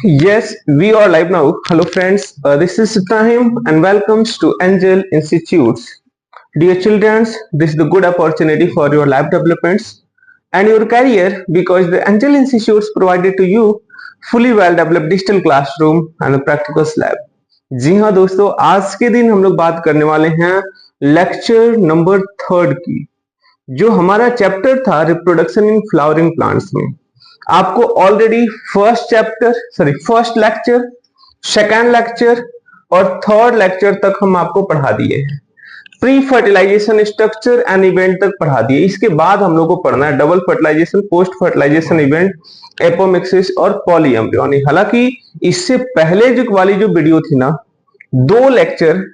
Yes, we are live now. Hello, friends. This is Ibrahim, and welcomes to Angel Institutes. Dear children, this is the good opportunity for your life developments and your career because the Angel Institutes provided to you fully well developed digital classroom and a practical lab. जी हाँ दोस्तों, आज के दिन हम लोग बात करने वाले हैं लेक्चर नंबर 3 की, जो हमारा चैप्टर था रिप्रोडक्शन इन फ्लावरिंग प्लांट्स में। आपको already first lecture, second lecture और थर्ड लेक्चर तक हम आपको पढ़ा दिए हैं। Pre fertilisation structure and event तक पढ़ा दिए। इसके बाद हम लोग को पढ़ना है double fertilisation, post fertilisation event, apomixis और पॉलीएम्ब्रियोनी। हालांकि इससे पहले जो वाली जो वीडियो थी ना, 2 लेक्चर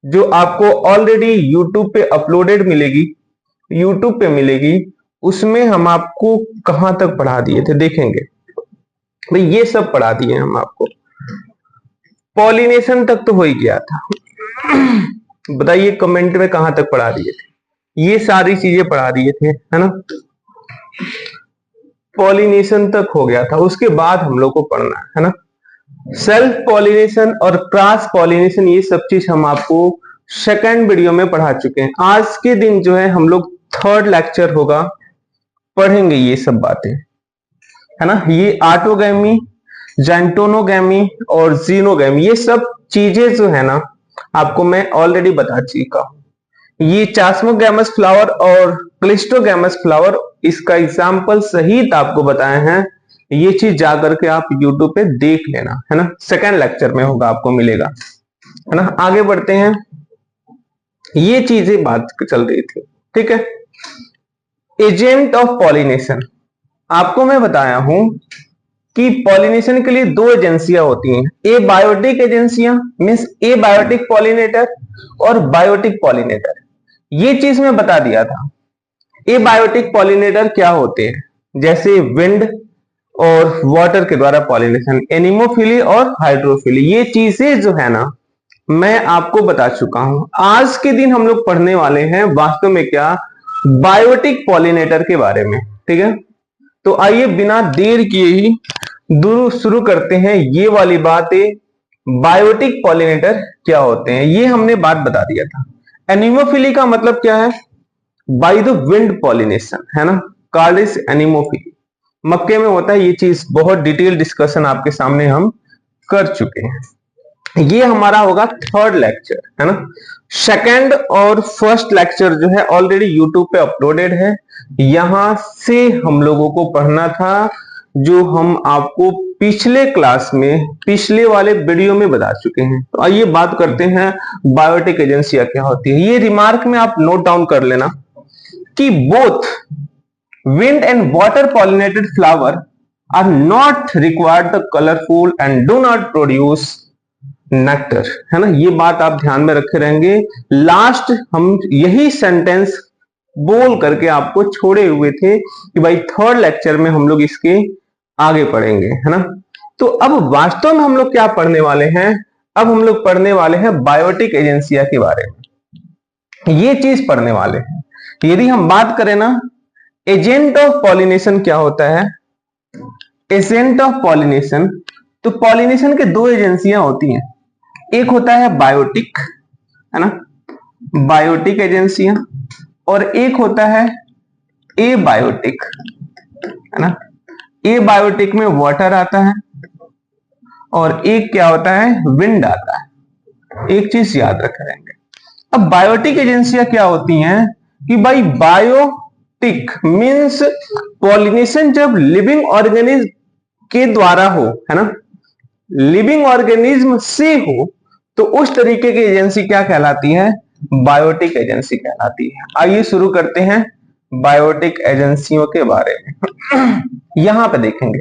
जो आपको ऑलरेडी यूट्यूब पे अपलोडेड मिलेगी, उसमें हम आपको कहां तक पढ़ा दिए थे देखेंगे भाई। ये सब पढ़ा दिए हम आपको, पॉलिनेशन तक तो हो ही गया था। बताइए कमेंट में कहां तक पढ़ा दिए थे। ये सारी चीजें पढ़ा दिए थे, है ना। पॉलिनेशन तक हो गया था, उसके बाद हम लोग को पढ़ना है ना सेल्फ पॉलिनेशन और क्रॉस पॉलिनेशन। ये सब चीज हम आपको सेकंड वीडियो में पढ़ा चुके हैं। आज के दिन जो है हम लोग थर्ड लेक्चर होगा, पढ़ेंगे ये सब बातें, है ना। ये ऑटोगैमी, जेंटोनोगैमी और जीनोगैमी, ये सब चीजें जो है ना आपको मैं ऑलरेडी बता चुका हूं। ये चास्मोगैमस फ्लावर और क्लिस्टोगैमस फ्लावर, इसका एग्जाम्पल सहित आपको बताए हैं। ये चीज जाकर के आप यूट्यूब पे देख लेना, है ना। सेकेंड लेक्चर में होगा, आपको मिलेगा, है ना। आगे बढ़ते हैं। ये चीजें बात चल रही थी, ठीक है। एजेंट ऑफ पॉलिनेशन, आपको मैं बताया हूं कि पॉलिनेशन के लिए 2 एजेंसियां होती हैं। ए बायोटिक एजेंसियां मींस ए बायोटिक पॉलिनेटर और बायोटिक पॉलिनेटर। ये चीज मैं बता दिया था। ए बायोटिक पॉलिनेटर क्या होते हैं, जैसे विंड और वाटर के द्वारा पॉलिनेशन, एनिमोफिली और हाइड्रोफिली। ये चीजें जो है ना मैं आपको बता चुका हूं। आज के दिन हम लोग पढ़ने वाले हैं वास्तव में क्या, बायोटिक पॉलिनेटर के बारे में, ठीक है। तो आइए बिना देर किए ही शुरू करते हैं। ये वाली बातें, बायोटिक पॉलिनेटर क्या होते हैं, ये हमने बात बता दिया था। एनिमोफिली का मतलब क्या है, बाय द विंड पॉलिनेशन, है ना, कॉल्ड इज एनिमोफिली। मक्के में होता है। ये चीज बहुत डिटेल डिस्कशन आपके सामने हम कर चुके हैं। ये हमारा होगा थर्ड लेक्चर, है ना। सेकंड और फर्स्ट लेक्चर जो है ऑलरेडी यूट्यूब पे अपलोडेड है। यहां से हम लोगों को पढ़ना था जो हम आपको पिछले क्लास में, पिछले वाले वीडियो में बता चुके हैं। तो आइए बात करते हैं बायोटिक एजेंसियां क्या होती है। ये रिमार्क में आप नोट डाउन कर लेना कि both wind and water pollinated flower are not required the colorful and do not produce nectar, है ना। ये बात आप ध्यान में रखे रहेंगे। लास्ट हम यही सेंटेंस बोल करके आपको छोड़े हुए थे कि भाई थर्ड लेक्चर में हम लोग इसके आगे पढ़ेंगे, है ना। तो अब वास्तव में हम लोग क्या पढ़ने वाले हैं, अब हम लोग पढ़ने वाले हैं बायोटिक एजेंसिया के बारे में। ये चीज पढ़ने वाले हैं। यदि हम बात करें ना एजेंट ऑफ पॉलिनेशन क्या होता है, एजेंट ऑफ पॉलिनेशन, तो पॉलिनेशन के 2 एजेंसियां होती हैं। एक होता है बायोटिक, है ना, बायोटिक एजेंसियां, और एक होता है ए बायोटिक, है ना। ए बायोटिक में वाटर आता है और एक क्या होता है, विंड आता है। एक चीज याद रख रहेंगे। अब बायोटिक एजेंसियां क्या होती हैं कि भाई बायोटिक मींस पॉलिनेशन जब लिविंग ऑर्गेनिज्म के द्वारा हो, है ना, लिविंग ऑर्गेनिज्म से हो, तो उस तरीके की एजेंसी क्या कहलाती है, बायोटिक एजेंसी कहलाती है। आइए शुरू करते हैं बायोटिक एजेंसियों के बारे में। यहां पे देखेंगे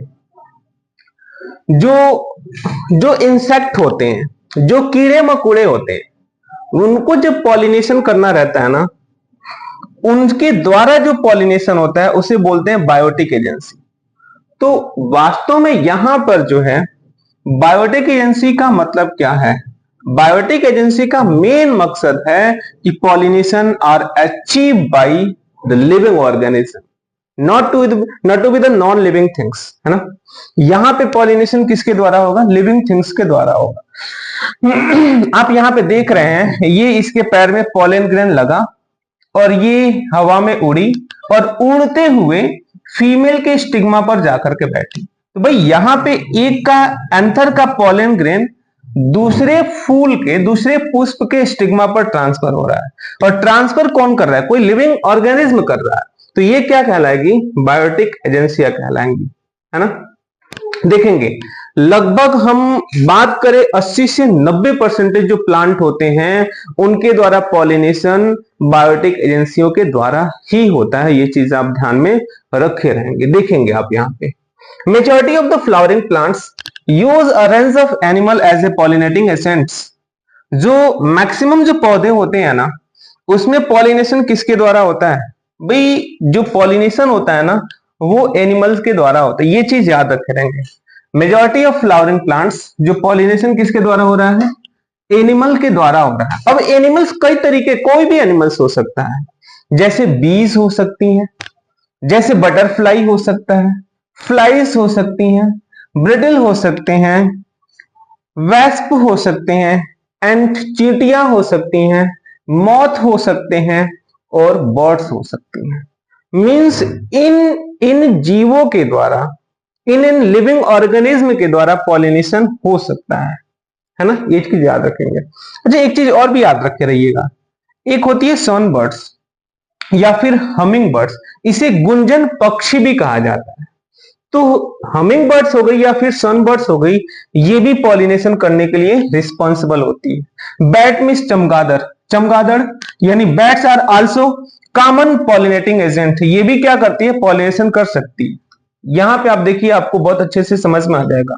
जो इंसेक्ट होते हैं, जो कीड़े मकोड़े होते हैं, उनको जब पॉलिनेशन करना रहता है ना, उनके द्वारा जो पॉलिनेशन होता है उसे बोलते हैं बायोटिक एजेंसी। तो वास्तव में यहां पर जो है बायोटिक एजेंसी का मतलब क्या है, बायोटिक एजेंसी का मेन मकसद है कि pollination are achieve by the living organism, not to be the non living things, है ना। यहां पे पॉलिनेशन किसके द्वारा होगा? लिविंग थिंग्स के द्वारा होगा। आप यहां पे देख रहे हैं, ये इसके पैर में पॉलन ग्रेन लगा और ये हवा में उड़ी और उड़ते हुए फीमेल के स्टिग्मा पर जाकर के बैठी। तो भाई यहां पे एक का एंथर का पॉलन ग्रेन दूसरे फूल के, दूसरे पुष्प के स्टिग्मा पर ट्रांसफर हो रहा है, और ट्रांसफर कौन कर रहा है? कोई लिविंग ऑर्गेनिज्म कर रहा है। तो ये क्या कहलाएगी? बायोटिक एजेंसियां कहलाएंगी, है ना। देखेंगे लगभग हम बात करें 80 से 90% जो प्लांट होते हैं उनके द्वारा पॉलिनेशन बायोटिक एजेंसियों के द्वारा ही होता है। ये चीज आप ध्यान में रखे रहेंगे। देखेंगे आप यहाँ पे, majority of the flowering plants use a range of animal as a pollinating agents. जो मैक्सिमम जो पौधे होते हैं ना, उसमें पॉलिनेशन किसके द्वारा होता है? भाई जो पॉलिनेशन होता है ना, वो एनिमल्स के द्वारा होता है। ये चीज याद रखे रहेंगे। मेजॉरिटी ऑफ फ्लावरिंग प्लांट्स, जो पॉलिनेशन किसके द्वारा हो रहा है? एनिमल के द्वारा हो रहा है। अब एनिमल्स कई तरीके, कोई भी एनिमल्स हो सकता है, जैसे बीज हो सकती हैं, जैसे बटरफ्लाई हो सकता है, फ्लाइज हो सकती हैं, ब्रिडल हो सकते हैं, वेस्प हो सकते हैं, एंड चींटियां हो सकती हैं, मॉथ हो सकते हैं और बर्ड्स हो सकती हैं। मींस इन जीवों के द्वारा, इन लिविंग ऑर्गेनिज्म के द्वारा पॉलिनेशन हो सकता है ना। ये चीज याद रखेंगे। अच्छा, एक चीज और भी याद रखे रहिएगा, एक होती है सन बर्ड्स या फिर हमिंग बर्ड्स। इसे गुंजन पक्षी भी कहा जाता है। तो हमिंग बर्ड्स हो गई या फिर सन बर्ड्स हो गई, ये भी पॉलिनेशन करने के लिए रिस्पॉन्सिबल होती है। बैट मींस चमगादड़, चमगादड़ यानी bats are also common pollinating agent. ये भी क्या करती है? पॉलिनेशन कर सकती है। यहां पे आप देखिए, आपको बहुत अच्छे से समझ में आ जाएगा।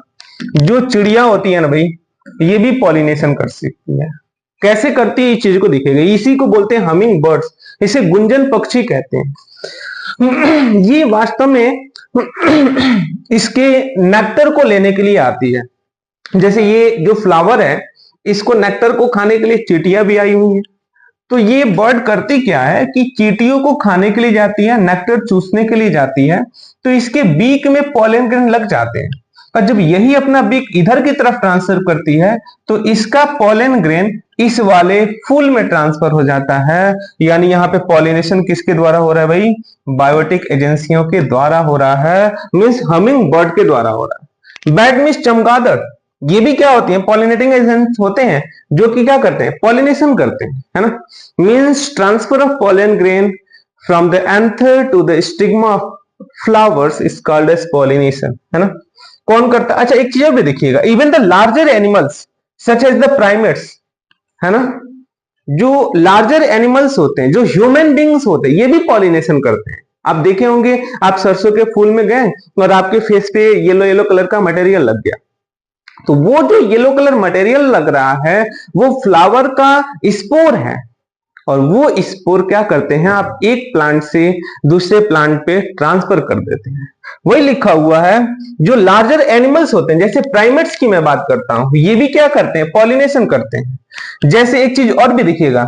जो चिड़िया होती है ना भाई, ये भी पॉलिनेशन कर सकती है। कैसे करती है, इस चीज को दिखेगा। इसी को बोलते हैं हमिंग बर्ड्स, इसे गुंजन पक्षी कहते हैं। ये वास्तव में इसके नेक्टर को लेने के लिए आती है। जैसे ये जो फ्लावर है, इसको नेक्टर को खाने के लिए चींटियां भी आई हुई है। तो ये बर्ड करती क्या है कि चींटियों को खाने के लिए जाती है, नेक्टर चूसने के लिए जाती है, तो इसके बीक में पॉलन ग्रेन लग जाते हैं, और जब यही अपना बीक इधर की तरफ ट्रांसफर करती है तो इसका पॉलन ग्रेन इस वाले फूल में ट्रांसफर हो जाता है। यानी यहाँ पे पॉलिनेशन किसके द्वारा हो रहा है भाई? बायोटिक एजेंसियों के द्वारा हो रहा है, मीन्स हमिंग बर्ड के द्वारा हो रहा है। बैट मीन्स चमगादड़, ये भी क्या होती है? पॉलिनेटिंग एजेंट्स होते हैं, जो कि क्या करते हैं? पॉलिनेशन करते हैं, है ना। Means transfer of pollen grain from the anther to the stigma of flowers is called as pollination, है ना। कौन करता है? अच्छा, एक चीज भी देखिएगा, even the larger animals such as the primates, है ना, जो लार्जर एनिमल्स होते हैं, जो ह्यूमन बींग्स होते हैं, ये भी पॉलिनेशन करते हैं। आप देखे होंगे, आप सरसों के फूल में गए और आपके फेस पे येलो येलो कलर का मटेरियल लग गया, तो वो जो येलो कलर मटेरियल लग रहा है वो फ्लावर का स्पोर है, और वो स्पोर क्या करते हैं? आप एक प्लांट से दूसरे प्लांट पे ट्रांसफर कर देते हैं। वही लिखा हुआ है, जो लार्जर एनिमल्स होते हैं, जैसे प्राइमेट्स की मैं बात करता हूं, ये भी क्या करते हैं? पॉलिनेशन करते हैं। जैसे एक चीज और भी दिखिएगा,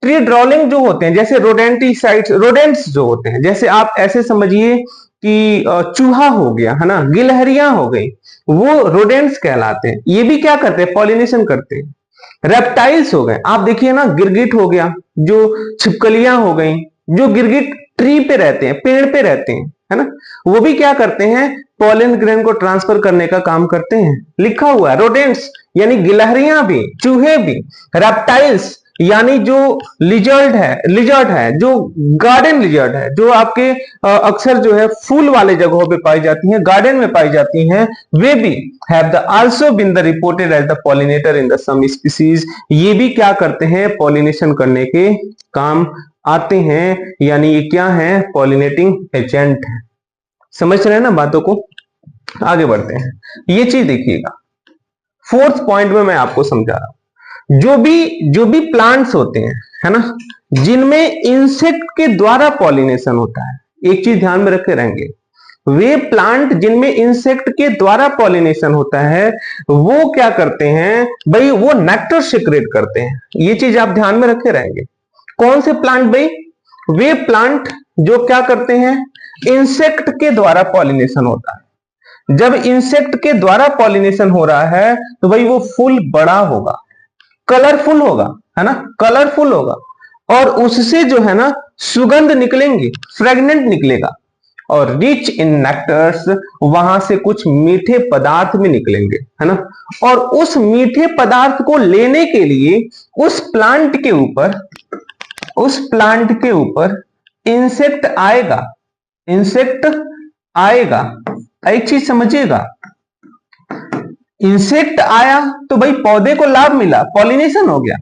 ट्री ड्रॉलिंग जो होते हैं, जैसे रोडेंटिसाइड्स, रोडेंट्स जो होते हैं, जैसे आप ऐसे समझिए कि चूहा हो गया, है ना, गिलहरियां हो गई, वो रोडेंट्स कहलाते हैं। ये भी क्या करते हैं? पॉलिनेशन करते हैं। रेप्टाइल्स हो गए, आप देखिए ना, गिरगिट हो गया, जो छिपकलियां हो गई, जो गिरगिट ट्री पे रहते हैं, पेड़ पे रहते हैं, है ना, वो भी क्या करते हैं? पॉलन ग्रेन को ट्रांसफर करने का काम करते हैं। लिखा हुआ है रोडेंट्स यानी गिलहरियां भी, चूहे भी, रेप्टाइल्स यानी जो लिजर्ड है, जो गार्डन लिजर्ड है, जो आपके अक्सर जो है फूल वाले जगहों पे पाई जाती हैं, गार्डन में पाई जाती हैं, वे भी have the also been the reported as the pollinator in the some species. ये भी क्या करते हैं? पॉलिनेशन करने के काम आते हैं। यानी ये क्या है? पॉलिनेटिंग एजेंट है। समझ रहे हैं ना बातों को? आगे बढ़ते हैं। ये चीज देखिएगा, फोर्थ पॉइंट में मैं आपको समझा रहा हूं। जो भी प्लांट्स होते हैं, है ना, जिनमें इंसेक्ट के द्वारा पॉलिनेशन होता है, एक चीज ध्यान में रखे रहेंगे, वे प्लांट जिनमें इंसेक्ट के द्वारा पॉलिनेशन होता है, वो क्या करते हैं भाई? वो नेक्टर सिक्रेट करते हैं। ये चीज आप ध्यान में रखे रहेंगे। कौन से प्लांट भाई? वे प्लांट जो क्या करते हैं? इंसेक्ट के द्वारा पॉलिनेशन होता है। जब इंसेक्ट के द्वारा पॉलिनेशन हो रहा है तो भाई वो फूल बड़ा होगा, कलरफुल होगा, है ना, कलरफुल होगा, और उससे जो है ना सुगंध निकलेंगे, फ्रेगनेंट निकलेगा, और रिच इन नेक्टर्स, वहां से कुछ मीठे पदार्थ भी निकलेंगे, है ना। और उस मीठे पदार्थ को लेने के लिए उस प्लांट के ऊपर इंसेक्ट आएगा, इंसेक्ट आएगा। एक चीज समझिएगा, इंसेक्ट आया तो भाई पौधे को लाभ मिला, पॉलिनेशन हो गया।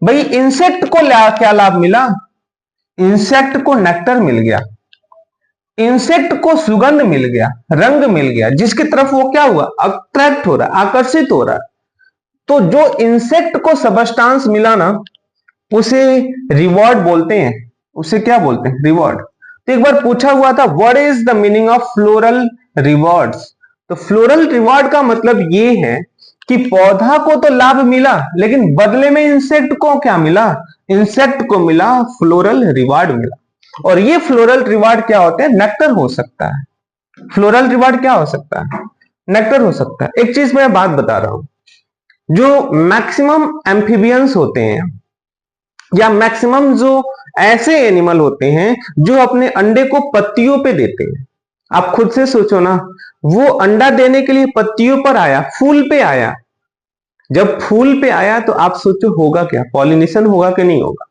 भाई इंसेक्ट को क्या लाभ मिला? इंसेक्ट को नेक्टर मिल गया, इंसेक्ट को सुगंध मिल गया, रंग मिल गया, जिसकी तरफ वो क्या हुआ, अट्रैक्ट हो रहा है, आकर्षित हो रहा है। तो जो इंसेक्ट को सबस्टांस मिला ना, उसे रिवॉर्ड बोलते हैं। उसे क्या बोलते हैं? रिवॉर्ड। तो एक बार पूछा हुआ था, what is the meaning of floral rewards? तो फ्लोरल रिवॉर्ड का मतलब ये है कि पौधा को तो लाभ मिला, लेकिन बदले में इंसेक्ट को क्या मिला? इंसेक्ट को मिला फ्लोरल रिवॉर्ड मिला। और ये फ्लोरल रिवॉर्ड क्या होते हैं? नेक्टर हो सकता है। फ्लोरल रिवॉर्ड क्या हो सकता है? नेक्टर हो सकता है। एक चीज मैं बात बता रहा हूं, जो मैक्सिमम एम्फीबियंस होते हैं या मैक्सिमम जो ऐसे एनिमल होते हैं जो अपने अंडे को पत्तियों पे देते हैं, आप खुद से सोचो ना, वो अंडा देने के लिए पत्तियों पर आया, फूल पे आया। जब फूल पे आया तो आप सोचो होगा क्या? पॉलिनेशन होगा कि नहीं होगा?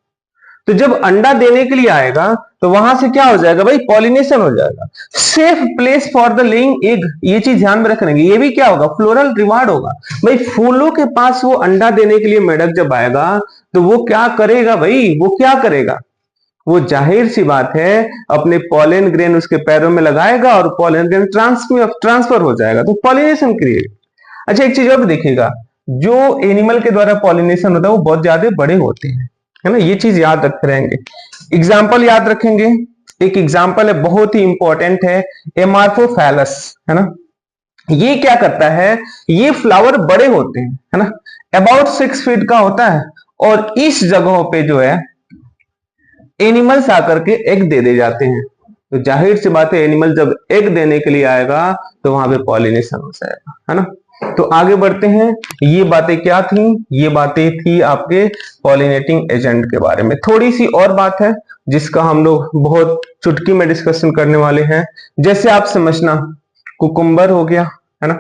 तो जब अंडा देने के लिए आएगा तो वहां से क्या हो जाएगा भाई? पॉलिनेशन हो जाएगा। Safe place for the laying egg, ये चीज ध्यान में रखना। ये भी क्या होगा? फ्लोरल रिवार्ड होगा। भाई फूलों के पास वो अंडा देने के लिए मेढक जब आएगा तो वो क्या करेगा भाई? वो क्या करेगा? वो जाहिर सी बात है अपने पॉलन ग्रेन उसके पैरों में लगाएगा और पॉलन ग्रेन ट्रांसफर हो जाएगा, तो पॉलिनेशन क्रिएट। अच्छा एक चीज और देखिएगा, जो एनिमल के द्वारा पॉलिनेशन होता है वो बहुत ज्यादा बड़े होते हैं, है ना। ये चीज याद रखते रहेंगे, एग्जाम्पल याद रखेंगे। एक एग्जाम्पल है, बहुत ही इंपॉर्टेंट है, एमार्फोफैलस, है ना। ये क्या करता है? ये फ्लावर बड़े होते हैं, है ना, अबाउट 6 फीट का होता है, और इस जगहों पे जो है एनिमल्स आकर के एग दे जाते हैं। तो जाहिर सी बात है एनिमल जब एग देने के लिए आएगा तो वहां पे पॉलिनेशन हो जाएगा, है ना। तो आगे बढ़ते हैं। ये बातें क्या थी? ये बातें थी आपके पॉलिनेटिंग एजेंट के बारे में। थोड़ी सी और बात है जिसका हम लोग बहुत चुटकी में डिस्कशन करने वाले हैं। जैसे आप समझना, कुकुम्बर हो गया, है ना,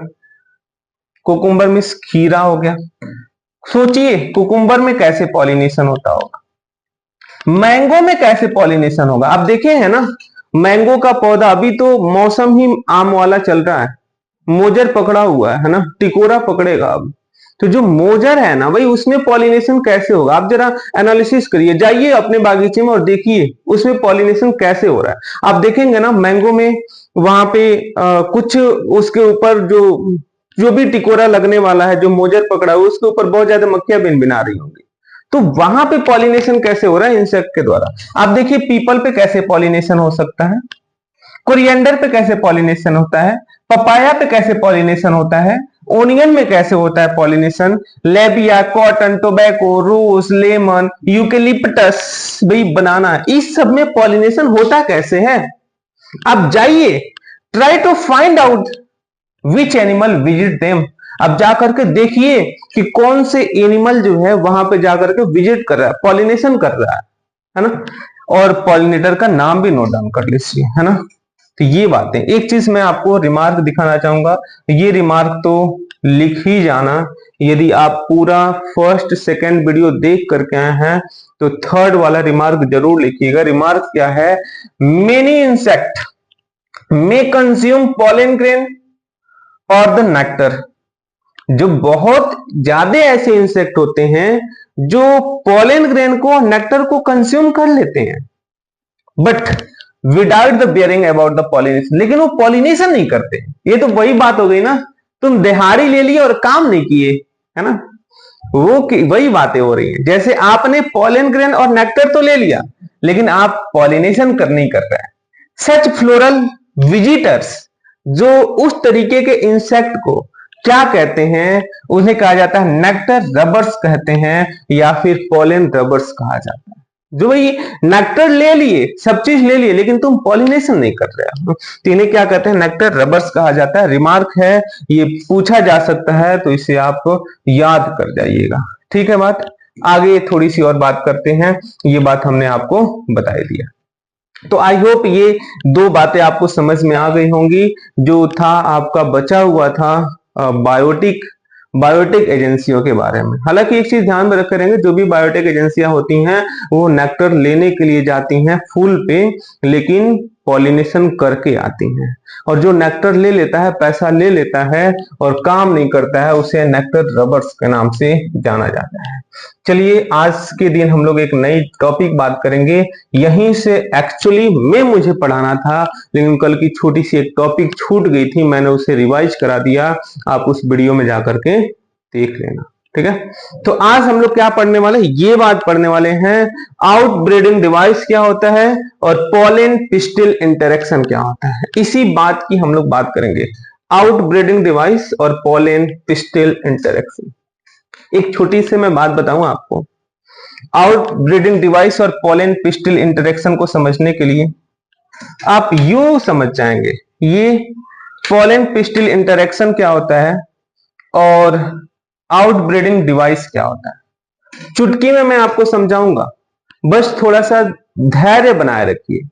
कुकुम्बर मीन्स खीरा हो गया। सोचिए कुकुम्बर में कैसे पॉलिनेशन होता होगा, मैंगो में कैसे पॉलिनेशन होगा। आप देखे हैं ना, मैंगो का पौधा अभी तो मौसम ही आम वाला चल रहा है, मोजर पकड़ा हुआ है ना, टिकोरा पकड़ेगा अब। तो जो मोजर है ना भाई, उसमें पॉलिनेशन कैसे होगा? आप जरा एनालिसिस करिए, जाइए अपने बागीचे में और देखिए उसमें पॉलिनेशन कैसे हो रहा है। आप देखेंगे ना मैंगो में, वहां पे कुछ उसके ऊपर जो भी टिकोरा लगने वाला है, जो मोजर पकड़ा हुआ, उसके ऊपर बहुत ज्यादा मक्खियां भिनभिना रही होंगी। तो वहां पे पॉलिनेशन कैसे हो रहा है? इंसेक्ट के द्वारा। आप देखिए पीपल पे कैसे पॉलिनेशन हो सकता है, कोरिएंडर पे कैसे पॉलिनेशन होता है, पपाया पे कैसे पॉलिनेशन होता है, ओनियन में कैसे होता है पॉलिनेशन, लेबिया, कॉटन, टोबैको, रोज, लेमन, यूकेलिप्टस, भाई बनाना, इस सब में पॉलिनेशन होता कैसे है? आप जाइए, try to find out which animal visit them. अब जाकर के देखिए कि कौन से एनिमल जो है वहां पे जाकर के विजिट कर रहा है, पॉलिनेशन कर रहा है ना। और पॉलिनेटर का नाम भी नोट डाउन कर लीजिए, है ना। तो ये बातें, एक चीज मैं आपको रिमार्क दिखाना चाहूंगा, ये रिमार्क तो लिख ही जाना। यदि आप पूरा फर्स्ट सेकंड वीडियो देख करके आए हैं तो थर्ड वाला रिमार्क जरूर लिखिएगा। रिमार्क क्या है? मेनी इंसेक्ट मे कंज्यूम पॉलन ग्रेन और द नेक्टर। जो बहुत ज्यादा ऐसे इंसेक्ट होते हैं जो पॉलन ग्रेन को, नेक्टर को कंज्यूम कर लेते हैं, but without the bearing about the pollination, लेकिन वो पॉलिनेशन नहीं करते। ये तो वही बात हो गई ना, तुम दिहाड़ी ले लिए और काम नहीं किए, है ना। वो वही बातें हो रही है, जैसे आपने पॉलन ग्रेन और नेक्टर तो ले लिया लेकिन आप पॉलिनेशन नहीं कर रहे हैं। सच फ्लोरल विजिटर्स, जो उस तरीके के इंसेक्ट को क्या कहते हैं? उन्हें कहा जाता है नेक्टर रबर्स कहते हैं, या फिर पॉलन रबर्स कहा जाता है। जो भाई नेक्टर ले लिए, सब चीज ले लिए, लेकिन तुम पॉलिनेशन नहीं कर रहे हो, तो इन्हें क्या कहते हैं, नेक्टर रबर्स कहा जाता है। रिमार्क है, ये पूछा जा सकता है, तो इसे आप याद कर जाइएगा। ठीक है बात, आगे थोड़ी सी और बात करते हैं, ये बात हमने आपको बता दिया। तो आई होप ये दो बातें आपको समझ में आ गई होंगी। जो था आपका बचा हुआ था बायोटिक एजेंसियों के बारे में। हालांकि एक चीज ध्यान में रख करेंगे, जो भी बायोटेक एजेंसियां होती हैं वो नेक्टर लेने के लिए जाती हैं फूल पे, लेकिन पॉलिनेशन करके आती हैं। और जो नेक्टर ले लेता है, पैसा ले लेता है और काम नहीं करता है, उसे नेक्टर रबर्स के नाम से जाना जाता है। चलिए आज के दिन हम लोग एक नई टॉपिक बात करेंगे। यहीं से एक्चुअली में मुझे पढ़ाना था, लेकिन कल की छोटी सी एक टॉपिक छूट गई थी, मैंने उसे रिवाइज करा दिया। आप उस वीडियो में जाकर के देख लेना, ठीक है। तो आज हम लोग क्या पढ़ने वाले हैं, ये बात पढ़ने वाले हैं आउटब्रीडिंग डिवाइस क्या होता है और पॉलन पिस्टिल इंटरेक्शन क्या होता है। इसी बात की हम लोग बात करेंगे, आउटब्रीडिंग डिवाइस और पॉलन पिस्टिल इंटरेक्शन। एक छोटी सी मैं बात बताऊं आपको, आउटब्रीडिंग डिवाइस और पॉलन पिस्टिल इंटरेक्शन को समझने के लिए आप यूं समझ जाएंगे, ये पॉलन पिस्टिल इंटरेक्शन क्या होता है और आउटब्रीडिंग डिवाइस क्या होता है। चुटकी में मैं आपको समझाऊंगा, बस थोड़ा सा धैर्य बनाए रखिए,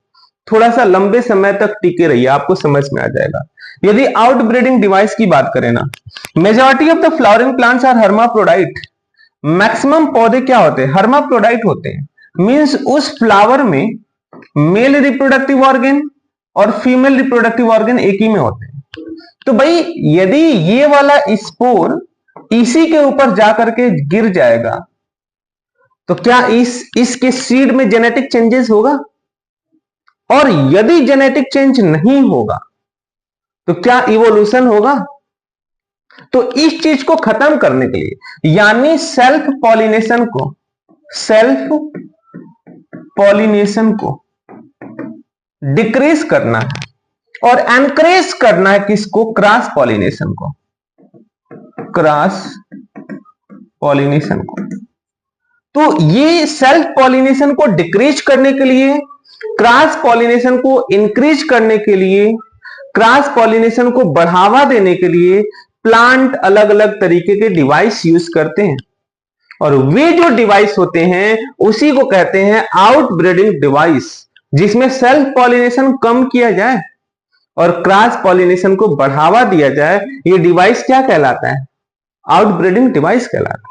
थोड़ा सा लंबे समय तक टिके रहिए, आपको समझ में आ जाएगा। यदि आउटब्रीडिंग डिवाइस की बात करें ना, majority of the flowering plants are hermaphrodite. Maximum पौधे क्या होते हैं, हर्माफ्रोडाइट होते हैं। मींस उस फ्लावर में मेल रिप्रोडक्टिव ऑर्गन और फीमेल रिप्रोडक्टिव ऑर्गन एक ही में होते हैं। तो भाई यदि ये वाला स्पोर इसी के ऊपर जाकर के गिर जाएगा, तो क्या इसके सीड में जेनेटिक चेंजेस होगा? और यदि जेनेटिक चेंज नहीं होगा तो क्या इवोल्यूशन होगा? तो इस चीज को खत्म करने के लिए, यानी सेल्फ पॉलिनेशन को डिक्रीज करना है और एनकरेज करना है किसको, क्रॉस पॉलिनेशन को, क्रॉस पॉलिनेशन को। तो ये सेल्फ पॉलिनेशन को डिक्रीज करने के लिए, क्रॉस पॉलिनेशन को इंक्रीज करने के लिए, क्रॉस पॉलिनेशन को बढ़ावा देने के लिए प्लांट अलग अलग तरीके के डिवाइस यूज करते हैं। और वे जो डिवाइस होते हैं उसी को कहते हैं आउटब्रीडिंग डिवाइस, जिसमें सेल्फ पॉलिनेशन कम किया जाए और क्रॉस पॉलिनेशन को बढ़ावा दिया जाए। ये डिवाइस क्या कहलाता है, आउटब्रीडिंग डिवाइस कहलाता है।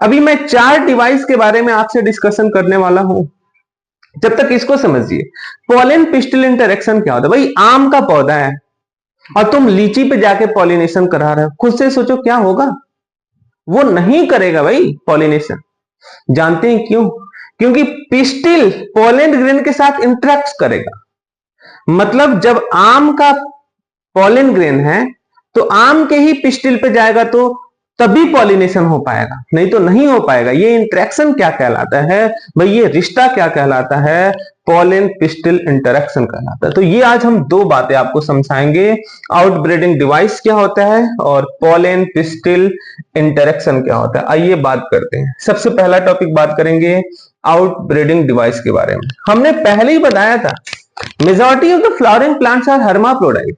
अभी मैं 4 डिवाइस के बारे में आपसे डिस्कशन करने वाला हूं, जब तक इसको समझिए। पॉलन पिस्टिल इंटरेक्शन क्या होता है, भाई आम का पौधा है और तुम लीची पे जाके पॉलिनेशन करा रहे हो, खुद से सोचो क्या होगा, वो नहीं करेगा भाई पॉलिनेशन। जानते हैं क्यों? क्योंकि पिस्टिल पॉलन ग्रेन के साथ इंटरेक्ट करेगा। मतलब जब आम का पॉलन ग्रेन है तो आम के ही पिस्टिल पे जाएगा तो तभी पॉलिनेशन हो पाएगा, नहीं तो नहीं हो पाएगा। ये इंटरेक्शन क्या कहलाता है भाई, ये रिश्ता क्या कहलाता है, पॉलन पिस्टिल इंटरेक्शन कहलाता है। तो ये आज हम 2 बातें आपको समझाएंगे, आउटब्रीडिंग डिवाइस क्या होता है और पॉलन पिस्टिल इंटरेक्शन क्या होता है। आइए बात करते हैं। सबसे पहला टॉपिक बात करेंगे आउटब्रीडिंग डिवाइस के बारे में। हमने पहले ही बताया था, majority of the flowering plants are hermaphrodite.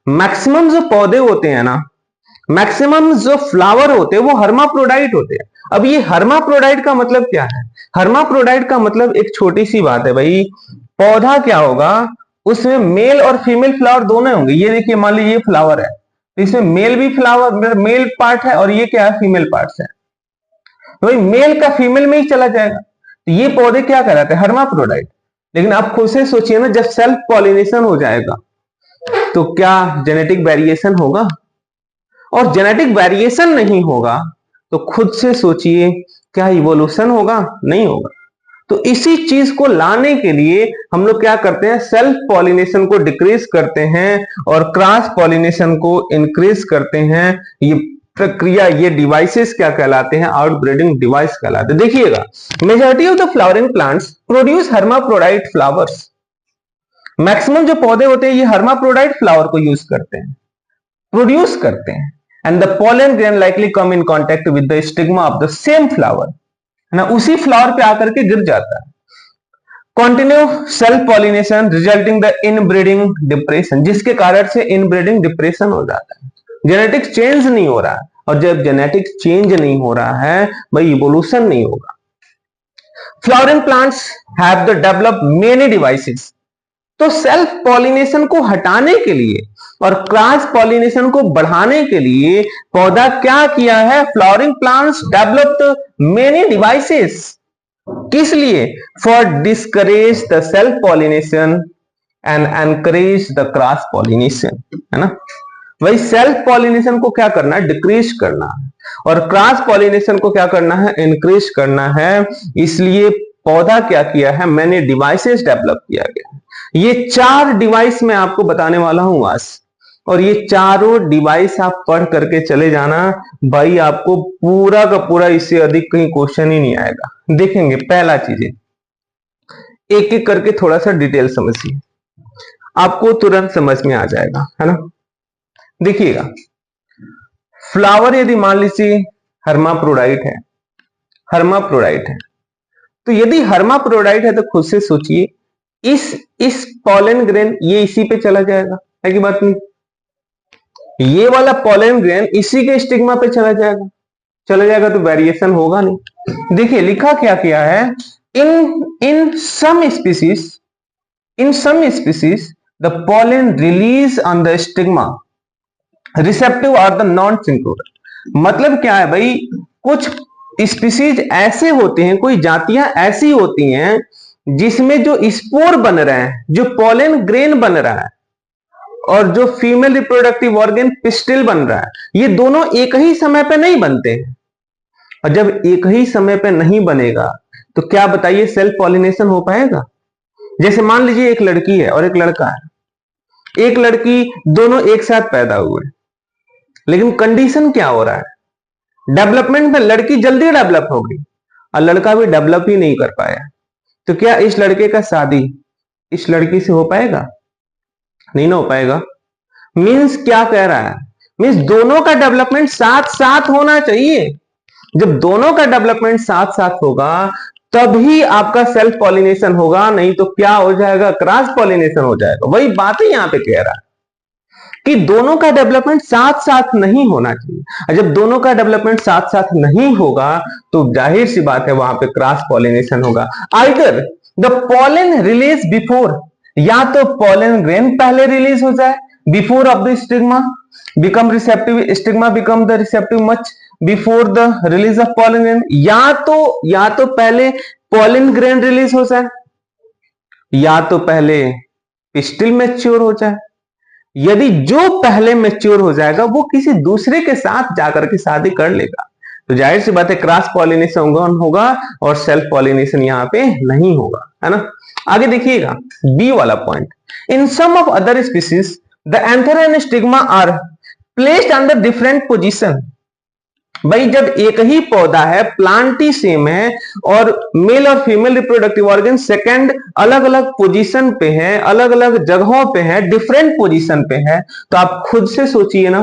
Maximum जो पौधे होते हैं ना, मैक्सिमम जो फ्लावर होते हैं वो हर्माफ्रोडाइट होते हैं। अब ये हर्माफ्रोडाइट का मतलब क्या है, हर्माफ्रोडाइट का मतलब एक छोटी सी बात है भाई, पौधा क्या होगा, उसमें मेल और फीमेल फ्लावर दोनों होंगे। ये देखिए, मान लीजिए ये फ्लावर है तो इसमें मेल भी फ्लावर मेल पार्ट है और ये क्या है, फीमेल पार्ट है। तो भाई मेल का फीमेल में ही चला जाएगा, तो ये पौधे क्या कहलाते हैं, हर्माफ्रोडाइट। लेकिन आप खुद से सोचिए ना, जब सेल्फ पॉलिनेशन हो जाएगा तो क्या जेनेटिक वेरिएशन होगा? और जेनेटिक वेरिएशन नहीं होगा तो खुद से सोचिए क्या इवोल्यूशन होगा? नहीं होगा। तो इसी चीज को लाने के लिए हम लोग क्या करते हैं, सेल्फ पॉलिनेशन को डिक्रीज करते हैं और क्रॉस पॉलिनेशन को इंक्रीज करते हैं। ये प्रक्रिया, ये डिवाइसेस क्या कहलाते हैं, आउटब्रीडिंग डिवाइस कहलाते हैं। देखिएगा, majority of the flowering plants produce hermaphrodite flowers. Maximum जो पौधे होते हैं ये हर्माफ्रोडाइट फ्लावर को यूज करते हैं, प्रोड्यूस करते हैं। And the pollen grain likely come in contact with the stigma of the same flower. ना, उसी फ्लावर पे आकर के गिर जाता है। Continue self pollination resulting the inbreeding depression, जिसके कारण से इनब्रीडिंग डिप्रेशन हो जाता है। जेनेटिक चेंज नहीं हो रहा है, और जब जेनेटिक चेंज नहीं हो रहा है भाई इवोल्यूशन नहीं होगा। Flowering plants have the develop many devices, तो सेल्फ पॉलिनेशन को हटाने के लिए और क्रॉस पॉलिनेशन को बढ़ाने के लिए पौधा क्या किया है, flowering plants developed many devices. किस लिए? For discourage the self pollination and encourage the cross pollination, है ना। वही सेल्फ पॉलिनेशन को क्या करना है, डिक्रीज करना है, और क्रॉस पॉलिनेशन को क्या करना है, इंक्रीज करना है। इसलिए पौधा क्या किया है, मैंने डिवाइसेस डेवलप किया गया। ये 4 डिवाइस मैं आपको बताने वाला हूं आज, और ये चारों डिवाइस आप पढ़ करके चले जाना भाई, आपको पूरा का पूरा इससे अधिक कहीं क्वेश्चन ही नहीं आएगा। देखेंगे पहला चीज, एक एक करके थोड़ा सा डिटेल समझिए, आपको तुरंत समझ में आ जाएगा, है ना। देखिएगा, फ्लावर यदि मान लीजिए हर्माफ्रोडाइट है, हर्माफ्रोडाइट है, तो यदि हर्माफ्रोडाइट है तो खुद से सोचिए, इस पॉलन ग्रेन ये इसी पे चला जाएगा, है कि बात नहीं। ये वाला पॉलन ग्रेन इसी के स्टिग्मा पे चला जाएगा तो वेरिएशन होगा नहीं। देखिए लिखा क्या किया है, in same species the pollen release on the stigma receptive और द नॉन सिंक्रोनस। मतलब क्या है भाई, कुछ स्पीसीज ऐसे होते हैं, कोई जातियां ऐसी होती हैं जिसमें जो स्पोर बन रहे हैं, जो पॉलन ग्रेन बन रहा है, और जो फीमेल रिप्रोडक्टिव ऑर्गन पिस्टिल बन रहा है, ये दोनों एक ही समय पे नहीं बनते हैं। और जब एक ही समय पे नहीं बनेगा तो क्या बताइए सेल्फ पॉलिनेशन हो पाएगा? जैसे मान लीजिए एक लड़की है और एक लड़का है, एक लड़की, दोनों एक साथ पैदा हुए, लेकिन कंडीशन क्या हो रहा है, डेवलपमेंट में लड़की जल्दी डेवलप हो गई और लड़का भी डेवलप ही नहीं कर पाया। तो क्या इस लड़के का शादी इस लड़की से हो पाएगा? नहीं ना हो पाएगा। मींस क्या कह रहा है, मींस दोनों का डेवलपमेंट साथ साथ होना चाहिए। जब दोनों का डेवलपमेंट साथ साथ होगा तभी आपका सेल्फ पॉलिनेशन होगा, नहीं तो क्या हो जाएगा, क्रॉस पॉलिनेशन हो जाएगा। वही बात ही यहां पे कह रहा है कि दोनों का डेवलपमेंट साथ साथ नहीं होना चाहिए, और जब दोनों का डेवलपमेंट साथ साथ नहीं होगा तो जाहिर सी बात है वहां पे क्रॉस पॉलिनेशन होगा। Either the pollen release before, या तो पॉलन ग्रेन पहले रिलीज हो जाए before of the stigma become receptive, stigma become the receptive much before the release of pollen grain, या तो पहले पॉलन ग्रेन रिलीज हो जाए, या तो पहले पिस्टिल मैच्योर हो जाए। यदि जो पहले मैच्योर हो जाएगा वो किसी दूसरे के साथ जाकर के शादी कर लेगा, तो जाहिर सी बात है क्रॉस पॉलिनेशन होगा और सेल्फ पॉलिनेशन यहाँ पे नहीं होगा, है ना। आगे देखिएगा बी वाला point, in some of other species the anther and stigma are placed under different position. भाई जब एक ही पौधा है, प्लांट ही सेम है, और मेल और फीमेल रिप्रोडक्टिव ऑर्गन सेकंड अलग अलग पोजीशन पे है, अलग अलग जगहों पे है, डिफरेंट पोजीशन पे है, तो आप खुद से सोचिए ना,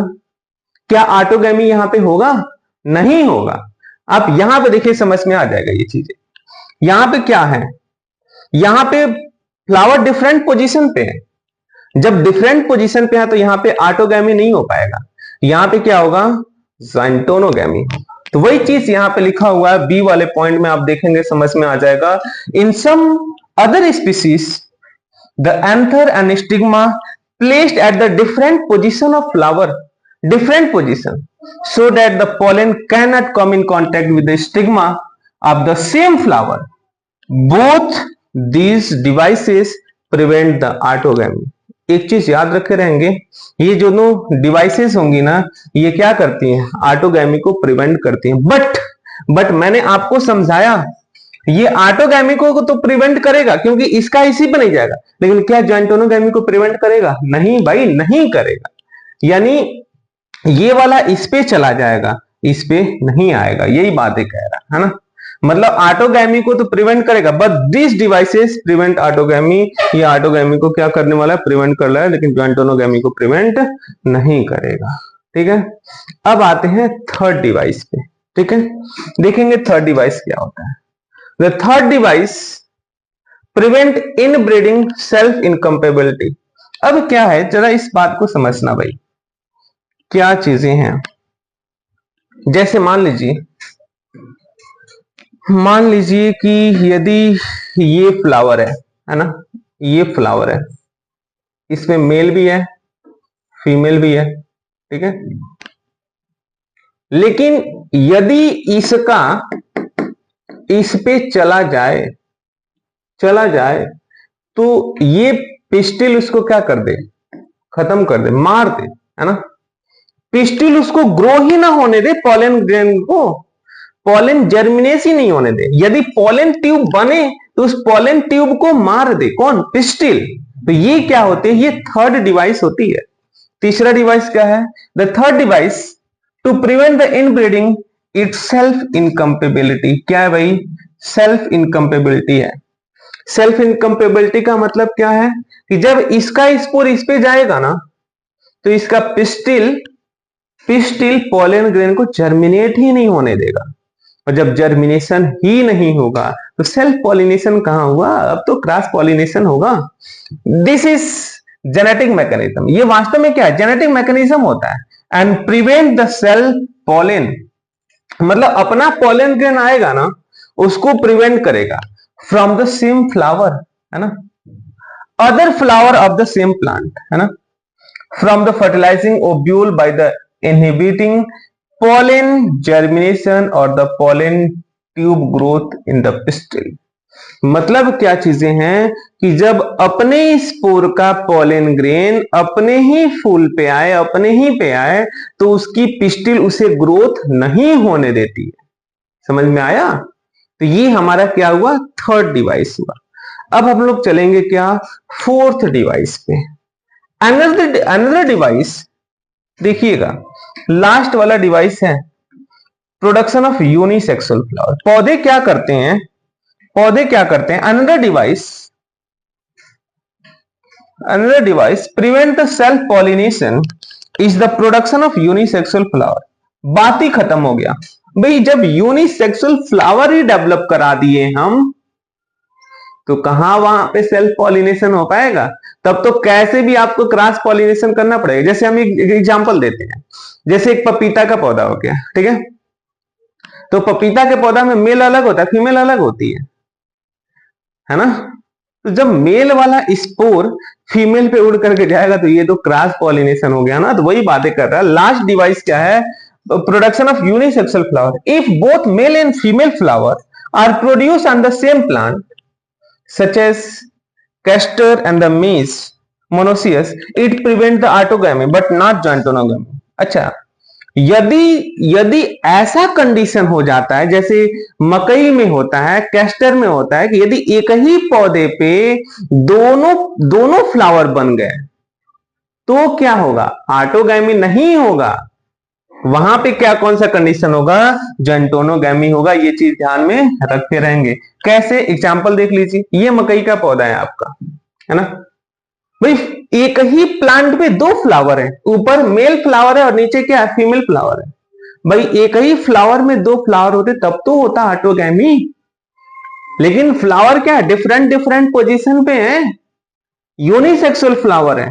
क्या ऑटोगैमी यहां पे होगा? नहीं होगा। आप यहां पे देखिए समझ में आ जाएगा ये चीजें। यहां पे क्या है, यहां पे फ्लावर डिफरेंट पोजीशन पे है, जब डिफरेंट पोजीशन पे है तो यहां पे ऑटोगैमी नहीं हो पाएगा, यहां पे क्या होगा, ज़ाइटोनोगैमी। तो वही चीज यहां पे लिखा हुआ है बी वाले पॉइंट में, आप देखेंगे समझ में आ जाएगा। In some other species the anther and stigma placed at the different position of flower, different position so that the pollen cannot come in contact with the stigma of the same flower. Both these devices prevent the autogamy. एक चीज याद रखे रहेंगे, ये जो दोनों devices होंगी ना, ये क्या करती हैं, ऑटोगैमी को प्रिवेंट करती हैं। बट मैंने आपको समझाया ये ऑटोगैमी को तो प्रिवेंट करेगा क्योंकि इसका इसी पे नहीं जाएगा, लेकिन क्या जॉइंटोनोगैमी को प्रिवेंट करेगा? नहीं भाई, नहीं करेगा। यानी ये वाला इस पे चला जाएगा, इस पे नहीं आएगा, यही बात है कह रहा है ना। मतलब ऑटोगैमी को तो प्रिवेंट करेगा, but this devices prevent autogamy. ये ऑटोगैमी को क्या करने वाला है, प्रिवेंट कर रहा है, लेकिन जॉइंटोनोगैमी को प्रिवेंट नहीं करेगा। ठीक है, अब आते हैं थर्ड डिवाइस पे। ठीक है, देखेंगे थर्ड डिवाइस क्या होता है। The third device prevent inbreeding self incompatibility. अब क्या है, जरा इस बात को समझना भाई, क्या चीजें हैं। जैसे मान लीजिए कि यदि ये फ्लावर है ना, ये फ्लावर है, इसमें मेल भी है फीमेल भी है, ठीक है, लेकिन यदि इसका इस पे चला जाए तो ये पिस्टिल उसको क्या कर दे, खत्म कर दे, मार दे, है ना। पिस्टिल उसको ग्रो ही ना होने दे, पॉलन ग्रेन को पॉलन जर्मिनेट ही नहीं होने दे। यदि पॉलन ट्यूब बने तो उस पॉलन ट्यूब को मार दे, कौन, पिस्टिल। तो ये क्या होती है, ये थर्ड डिवाइस होती है। तीसरा डिवाइस क्या है, the third device to prevent the inbreeding it's self incompatibility. क्या है भाई, सेल्फ इनकम्पेबिलिटी है। सेल्फ इनकम्पेबिलिटी का मतलब क्या है कि जब इसका स्पोर इस पे जाएगा ना तो इसका पिस्टिल पॉलन ग्रेन को जर्मिनेट ही नहीं होने देगा, और जब जर्मिनेशन ही नहीं होगा तो सेल्फ पॉलिनेशन कहां हुआ, अब तो क्रॉस पॉलिनेशन होगा। This is genetic mechanism. ये वास्तव में क्या है, जेनेटिक मैकेनिज्म होता है। And prevent the self pollen, मतलब अपना पॉलन ग्रेन आएगा ना उसको प्रिवेंट करेगा फ्रॉम द सेम फ्लावर, है ना, other flower of the same plant, है ना, from the fertilising ovule by the inhibiting pollen germination और the pollen tube growth in the pistil। मतलब क्या चीजें हैं कि जब अपने स्पोर का पोलन ग्रेन अपने ही फूल पे आए, अपने ही पे आए, तो उसकी पिस्टिल उसे ग्रोथ नहीं होने देती है। समझ में आया। तो ये हमारा क्या हुआ, थर्ड डिवाइस हुआ। अब हम लोग चलेंगे क्या, फोर्थ डिवाइस पे। अनदर डिवाइस देखिएगा, लास्ट वाला डिवाइस है प्रोडक्शन ऑफ यूनिसेक्सुअल फ्लावर। पौधे क्या करते हैं, another device prevent the self pollination is the production of unisexual flower. बात ही खत्म हो गया भाई, जब यूनिसेक्सुअल फ्लावर ही डेवलप करा दिए हम तो कहां वहां पे सेल्फ पॉलिनेशन हो पाएगा, तब तो कैसे भी आपको क्रॉस पॉलिनेशन करना पड़ेगा। जैसे हम एक एग्जांपल देते हैं, जैसे एक पपीता का पौधा हो गया, ठीक है, तो पपीता के पौधा में मेल अलग होता है, फीमेल अलग होती है ना। तो जब मेल वाला स्पोर फीमेल पे उड़ करके जाएगा तो ये तो क्रॉस पॉलिनेशन हो गया ना। तो वही बातें कर रहा है। लास्ट डिवाइस क्या है, production of unisexual flower. If both male and female flower are produce on the same plant such as castor and the maize monoecious, it prevent the autogamy but not jointonogamy। अच्छा, यदि ऐसा condition हो जाता है जैसे मकई में होता है, कैस्टर में होता है, कि यदि एक ही पौधे पे दोनों फ्लावर बन गए तो क्या होगा, ऑटोगैमी नहीं होगा। वहां पे क्या, कौन सा कंडीशन होगा, जंटोनोगैमी होगा। ये चीज ध्यान में रखते रहेंगे। कैसे, एग्जांपल देख लीजिए, ये मकई का पौधा है आपका, है ना भाई, एक ही प्लांट पे दो फ्लावर है, ऊपर मेल फ्लावर है और नीचे क्या है, फीमेल फ्लावर है। भाई एक ही फ्लावर में दो फ्लावर होते तब तो होता ऑटोगैमी, लेकिन फ्लावर क्या है, डिफरेंट पोजीशन पे है, यूनिसेक्सुअल फ्लावर है।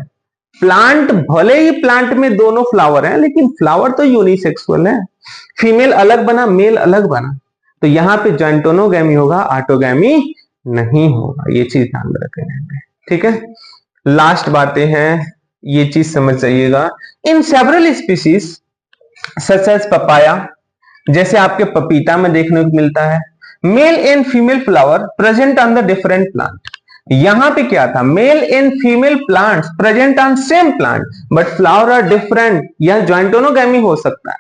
प्लांट भले ही प्लांट में दोनों फ्लावर हैं लेकिन फ्लावर तो यूनिसेक्सुअल है, फीमेल अलग बना मेल अलग बना, तो यहां पे जॉइंटोनोगैमी होगा, ऑटोगैमी नहीं होगा। ये चीज ध्यान रखेंगे, ठीक है। लास्ट बातें हैं, ये चीज समझ जाइएगा। In several species such as papaya, जैसे आपके पपीता में देखने को मिलता है, male and female flower present on the different plant. यहां पे क्या था, male and female plants present on same plant but flower are different. यह जॉइंटोनोगैमी हो सकता है,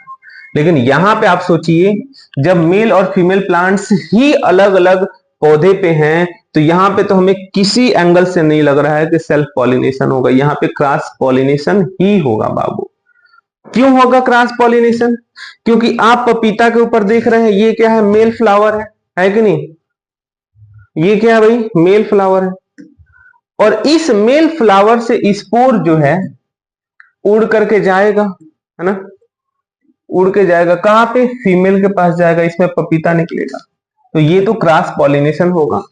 लेकिन यहां पे आप सोचिए जब मेल और फीमेल प्लांट्स ही अलग अलग पौधे पे हैं तो यहां पे तो हमें किसी एंगल से नहीं लग रहा है कि सेल्फ पॉलिनेशन होगा, यहां पे क्रॉस पॉलिनेशन ही होगा बाबू। क्यों होगा क्रॉस पॉलिनेशन, क्योंकि आप पपीता के ऊपर देख रहे हैं, ये क्या है, मेल फ्लावर है कि नहीं, ये क्या है भाई, मेल फ्लावर है, और इस मेल फ्लावर से स्पोर जो है उड़ करके जाएगा, है ना, उड़ के जाएगा कहाँ पे, फीमेल के पास जाएगा, इसमें पपीता निकलेगा। तो ये तो क्रॉस पॉलिनेशन होगा।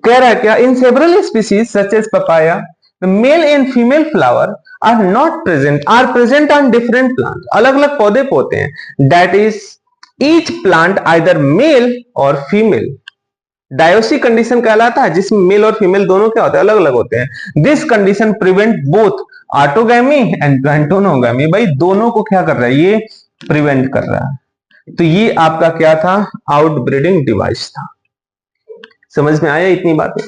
कह रहा है क्या, in several species such as papaya the male and female flower are not present, are present on different plant, अलग अलग पौधे पे होते हैं। That is each plant either male और फीमेल, डायोसी कंडीशन कहलाता है, जिसमें मेल और फीमेल दोनों क्या होते हैं, अलग अलग होते हैं। This condition prevent both autogamy and geitonogamy, भाई दोनों को क्या कर रहा है, ये प्रिवेंट कर रहा है। तो ये आपका क्या था, आउटब्रीडिंग डिवाइस था। समझ में आया इतनी बातें।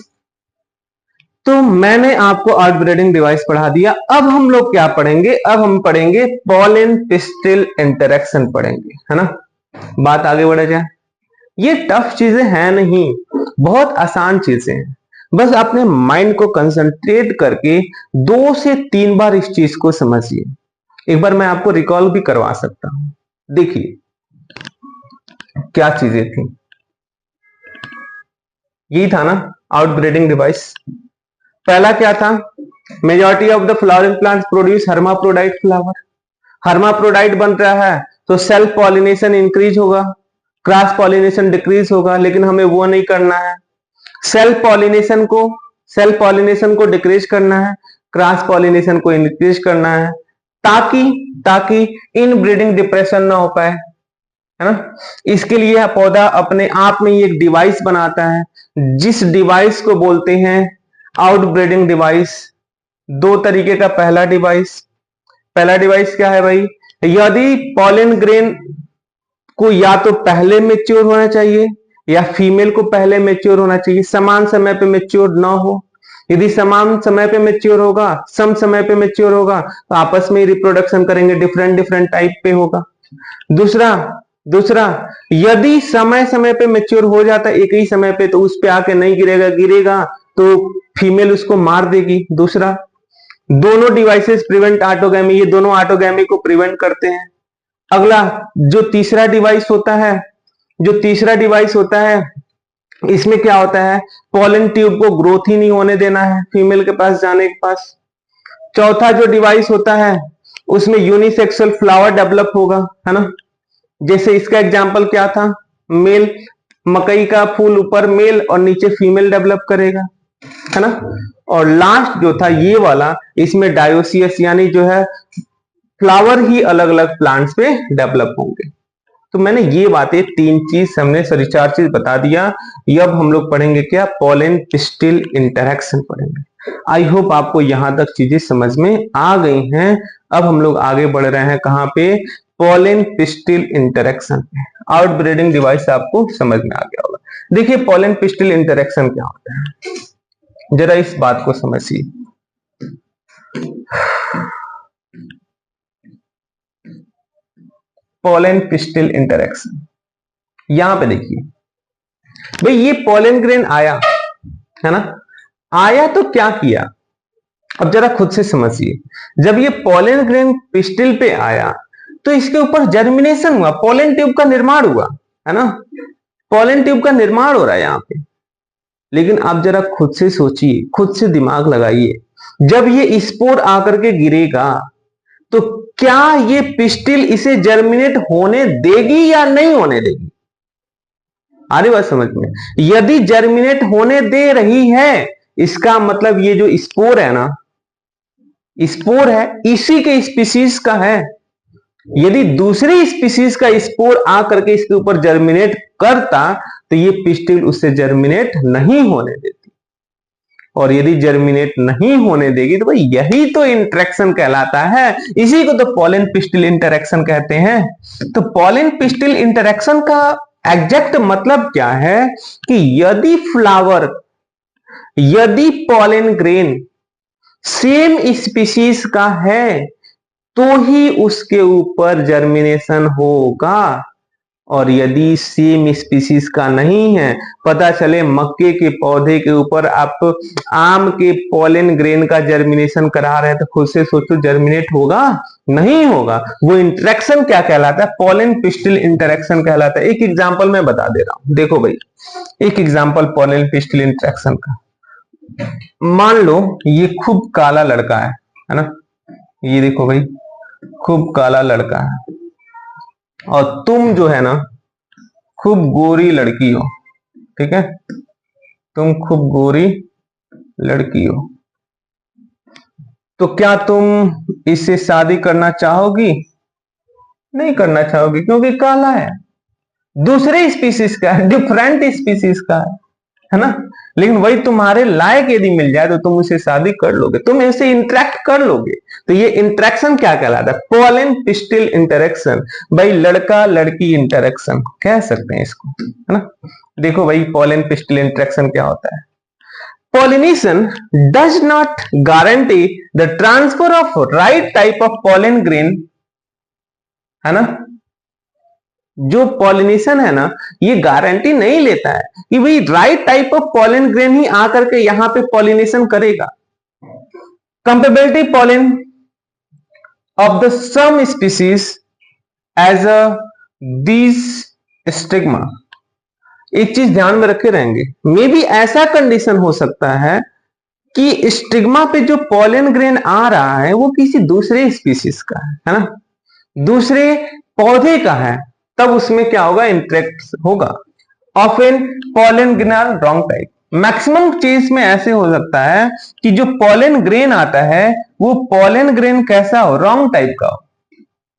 तो मैंने आपको आउटब्रीडिंग डिवाइस पढ़ा दिया। अब हम लोग क्या पढ़ेंगे, अब हम पढ़ेंगे पॉलन पिस्टिल इंटरेक्शन पढ़ेंगे, है ना। बात आगे बढ़ जाए। ये टफ चीजें हैं नहीं, बहुत आसान चीजें हैं। बस अपने माइंड को कंसंट्रेट करके 2 से 3 बार इस चीज को समझिए। एक बार मैं आपको रिकॉल भी करवा सकता हूं। देखिए क्या चीजें थी, यही था ना आउटब्रीडिंग डिवाइस। पहला क्या था, majority of the flowering plants produce hermaphrodite flower. Hermaphrodite बन रहा है तो सेल्फ पॉलिनेशन इंक्रीज होगा, क्रॉस पॉलिनेशन डिक्रीज होगा, लेकिन हमें वो नहीं करना है। सेल्फ पॉलिनेशन को डिक्रीज करना है, क्रॉस पॉलिनेशन को इंक्रीज करना है, ताकि इनब्रीडिंग डिप्रेशन ना हो पाए, है ना। इसके लिए पौधा अपने आप में एक डिवाइस बनाता है, जिस डिवाइस को बोलते हैं आउटब्रीडिंग डिवाइस। 2 तरीके का पहला डिवाइस क्या है भाई, यदि पॉलन ग्रेन को या तो पहले मैच्योर होना चाहिए या फीमेल को पहले मैच्योर होना चाहिए, समान समय पे मैच्योर ना हो। यदि समान समय पे मैच्योर होगा, सम समय पे मैच्योर होगा, तो आपस में रिप्रोडक्शन करेंगे, डिफरेंट टाइप पे होगा। दूसरा यदि समय पे मैच्योर हो जाता है एक ही समय पे, तो उस पे आके नहीं गिरेगा तो फीमेल उसको मार देगी। दूसरा, दोनों डिवाइसेस प्रिवेंट ऑटोगैमी, ये दोनों ऑटोगैमी को प्रिवेंट करते हैं। अगला जो तीसरा डिवाइस होता है, इसमें क्या होता है, पॉलन ट्यूब को ग्रोथ ही नहीं होने देना है फीमेल के पास जाने के पास। चौथा जो डिवाइस होता है, उसमें यूनिसेक्सुअल फ्लावर डेवलप होगा, है ना। जैसे इसका एग्जांपल क्या था, मेल, मकई का फूल ऊपर मेल और नीचे फीमेल डेवलप करेगा, है ना। और लास्ट जो था ये वाला, इसमें डायोसियस यानी जो है फ्लावर ही अलग अलग प्लांट्स पे डेवलप होंगे। तो मैंने ये बातें 4 चीज बता दिया। अब हम लोग पढ़ेंगे क्या, पॉलन पिस्टिल इंटरेक्शन पढ़ेंगे। आई होप आपको यहां तक चीजें समझ में आ गई हैं। अब हम लोग आगे बढ़ रहे हैं कहां पे, पॉलन पिस्टिल इंटरेक्शन पे। आउटब्रीडिंग डिवाइस आपको समझ में आ गया होगा। देखिए पॉलन पिस्टिल इंटरेक्शन क्या होता है, जरा इस बात को समझिए। पॉलन पिस्टिल इंटरेक्शन, यहां पे देखिए भाई, ये पॉलन ग्रेन आया, है ना, आया तो क्या किया, अब जरा खुद से समझिए। जब ये पॉलन ग्रेन पिस्टिल पे आया तो इसके ऊपर जर्मिनेशन हुआ, पॉलन ट्यूब का निर्माण हुआ, है ना, पॉलन ट्यूब का निर्माण हो रहा है यहां पे। लेकिन आप जरा खुद से सोचिए, खुद से दिमाग लगाइए, जब ये स्पोर आकर के गिरेगा तो क्या ये पिस्टिल इसे जर्मिनेट होने देगी या नहीं होने देगी? आ रही बात समझ में? यदि जर्मिनेट होने दे रही है, इसका मतलब ये जो स्पोर है ना, स्पोर है इसी के स्पीसीज का है। यदि दूसरी स्पीसीज का स्पोर आकर के इसके ऊपर जर्मिनेट करता तो ये पिस्टिल उससे जर्मिनेट नहीं होने देती, और यदि जर्मिनेट नहीं होने देगी तो भाई यही तो इंटरेक्शन कहलाता है, इसी को तो पॉलन पिस्टिल इंटरेक्शन कहते हैं। तो पॉलन पिस्टिल इंटरेक्शन का एग्जैक्ट मतलब क्या है कि यदि पॉलन ग्रेन सेम स्पीसीज का है तो ही उसके ऊपर जर्मिनेशन होगा, और यदि सेम स्पीसीज का नहीं है, पता चले मक्के के पौधे के ऊपर आप आम के पॉलन ग्रेन का जर्मिनेशन करा रहे हैं, तो खुद से सोचो जर्मिनेट होगा? नहीं होगा। वो इंटरेक्शन क्या कहलाता है, पॉलन पिस्टिल इंटरेक्शन कहलाता है। एक एग्जांपल मैं बता दे रहा हूं, देखो भाई, एक एग्जांपल पॉलन पिस्टिल इंटरेक्शन का। मान लो ये खूब काला लड़का है ना, ये देखो भाई खूब काला लड़का है, और तुम जो है ना खूब गोरी लड़की हो, ठीक है, तुम खूब गोरी लड़की हो, तो क्या तुम इससे शादी करना चाहोगी? नहीं करना चाहोगी, क्योंकि काला है, दूसरे स्पीसीज का है, डिफरेंट स्पीसीज का है ना। लेकिन वही तुम्हारे लायक यदि मिल जाए तो तुम उसे शादी कर लोगे, तुम ऐसे इंटरेक्ट कर लोगे। तो ये इंटरेक्शन क्या कहलाता है? पॉलन पिस्टिल इंटरेक्शन, भाई लड़का लड़की इंटरेक्शन कह सकते हैं इसको, है ना। देखो भाई पॉलन पिस्टिल इंटरेक्शन क्या होता है। Pollination does not guarantee the transfer of right type of pollen grain, है ना। जो पॉलिनेशन है ना, ये गारंटी नहीं लेता है कि भाई right type of pollen grain ही आकर के यहां पे पॉलिनेशन करेगा। Compatibility pollen of the some species as a बीज स्टिग्मा, एक चीज ध्यान में रखे रहेंगे, मे बी ऐसा कंडीशन हो सकता है कि स्टिग्मा पे जो पॉलन ग्रेन आ रहा है वो किसी दूसरे स्पीसीज का है ना, दूसरे पौधे का है, तब उसमें क्या होगा? इंटरेक्ट होगा। Often pollen grain are wrong type, maximum case में ऐसे हो सकता है कि जो पॉलन ग्रेन आता है वो पॉलन ग्रेन कैसा हो? रॉन्ग टाइप का हो,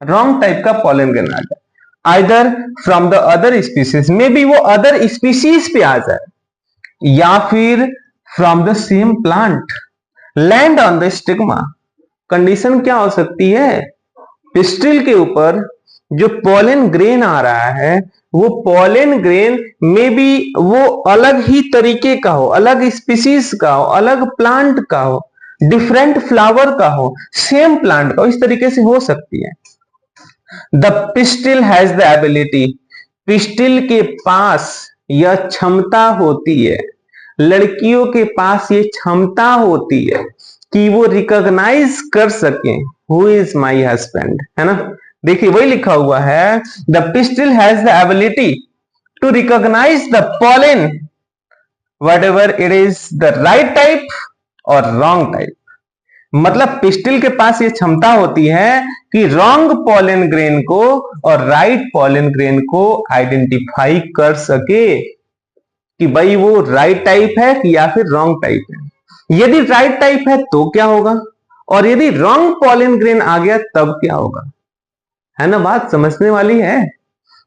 रॉन्ग टाइप का पॉलन ग्रेन आ जाए, either from the other species, may be वो अदर स्पीसीज पे आ जाए, या फिर from the same plant land on the stigma. Condition क्या हो सकती है? पिस्टिल के ऊपर जो पॉलन ग्रेन आ रहा है वो पॉलन ग्रेन में भी वो अलग ही तरीके का हो, अलग स्पीसीज का हो, अलग प्लांट का हो, डिफरेंट फ्लावर का हो, सेम प्लांट का हो, इस तरीके से हो सकती है। The pistil has the ability, pistil के पास यह क्षमता होती है, लड़कियों के पास ये क्षमता होती है कि वो रिकॉग्नाइज कर सके हु इज माई हस्बैंड, है ना। देखिए वही लिखा हुआ है, the pistil has the ability to recognise the pollen whatever it is the right type और रॉन्ग टाइप। मतलब पिस्टिल के पास ये क्षमता होती है कि रॉन्ग पॉलन ग्रेन को और राइट पॉलन ग्रेन को आइडेंटिफाई कर सके कि भाई वो राइट टाइप है कि या फिर रॉन्ग टाइप है। यदि राइट टाइप है तो क्या होगा, और यदि रॉन्ग पॉलन ग्रेन आ गया तब क्या होगा, है ना। बात समझने वाली है।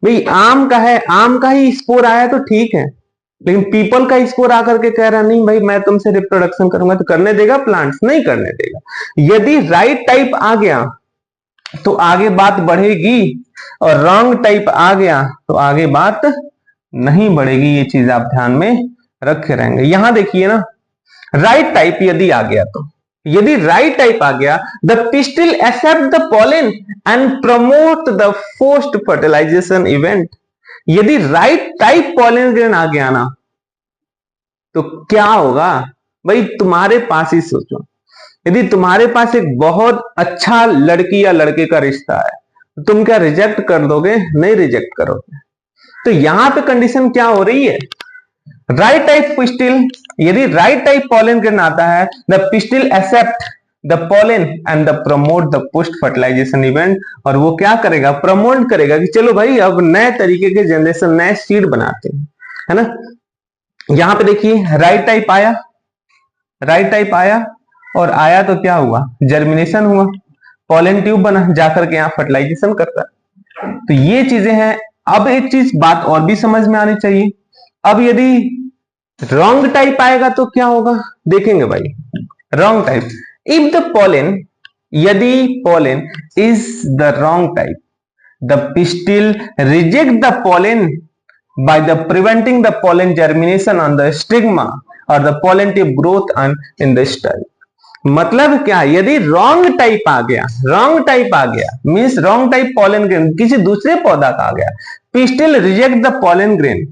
भाई आम का है, आम का ही स्पोर आया तो ठीक है, लेकिन पीपल का स्पोर आकर के कह रहा नहीं भाई मैं तुमसे रिप्रोडक्शन करूंगा, तो करने देगा? प्लांट्स नहीं करने देगा। यदि राइट टाइप आ गया तो आगे बात बढ़ेगी, और रॉन्ग टाइप आ गया तो आगे बात नहीं बढ़ेगी। ये चीज आप ध्यान में रखे रहेंगे। यहां देखिए ना, राइट टाइप यदि आ गया तो, यदि राइट टाइप आ गया, the pistil accept the pollen and promote the post fertilisation event. यदि राइट टाइप पॉलन ग्रेन आ गया ना तो क्या होगा भाई? तुम्हारे पास ही सोचो, यदि तुम्हारे पास एक बहुत अच्छा लड़की या लड़के का रिश्ता है, तो तुम क्या रिजेक्ट कर दोगे? नहीं रिजेक्ट करोगे। तो यहां पे कंडीशन क्या हो रही है? राइट टाइप पिस्टिल, यदि राइट टाइप पॉलन ग्रेन आता है, the pistil accept the pollen and the promote the post fertilisation event, और वो क्या करेगा? प्रमोट करेगा कि चलो भाई अब नए तरीके के जनरेशन, नए सीड बनाते हैं, है ना। यहां पे देखिए राइट टाइप आया, राइट टाइप आया, और आया तो क्या हुआ? जर्मिनेशन हुआ, पॉलन ट्यूब बना, जाकर के यहाँ फर्टिलाइजेशन करता है। तो ये चीजें हैं। अब एक चीज बात और भी समझ में आनी चाहिए, अब यदि रॉन्ग टाइप आएगा तो क्या होगा? देखेंगे भाई। Wrong type, if the pollen, यदि pollen is the wrong type, the pistil reject the pollen by the preventing the pollen germination on the stigma or the pollen tip growth on in the style। मतलब क्या? यदि wrong type आ गया, wrong type आ गया means wrong type pollen grain किसी दूसरे पौधा का आ गया, pistil reject the pollen grain,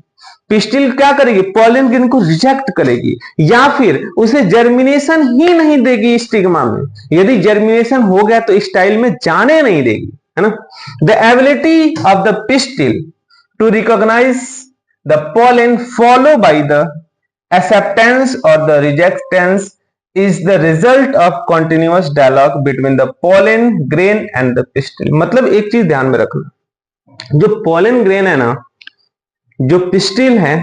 pistil क्या करेगी? पॉलन ग्रेन को रिजेक्ट करेगी, या फिर उसे जर्मिनेशन ही नहीं देगी स्टिग्मा में। यदि जर्मिनेशन हो गया तो स्टाइल में जाने नहीं देगी, है ना। The ability of the pistil to recognize the pollen followed by the acceptance or the rejectance is the result of continuous dialogue between the pollen grain and the pistil। मतलब एक चीज ध्यान में रखना, जो पॉलन ग्रेन है ना, जो पिस्टिल है,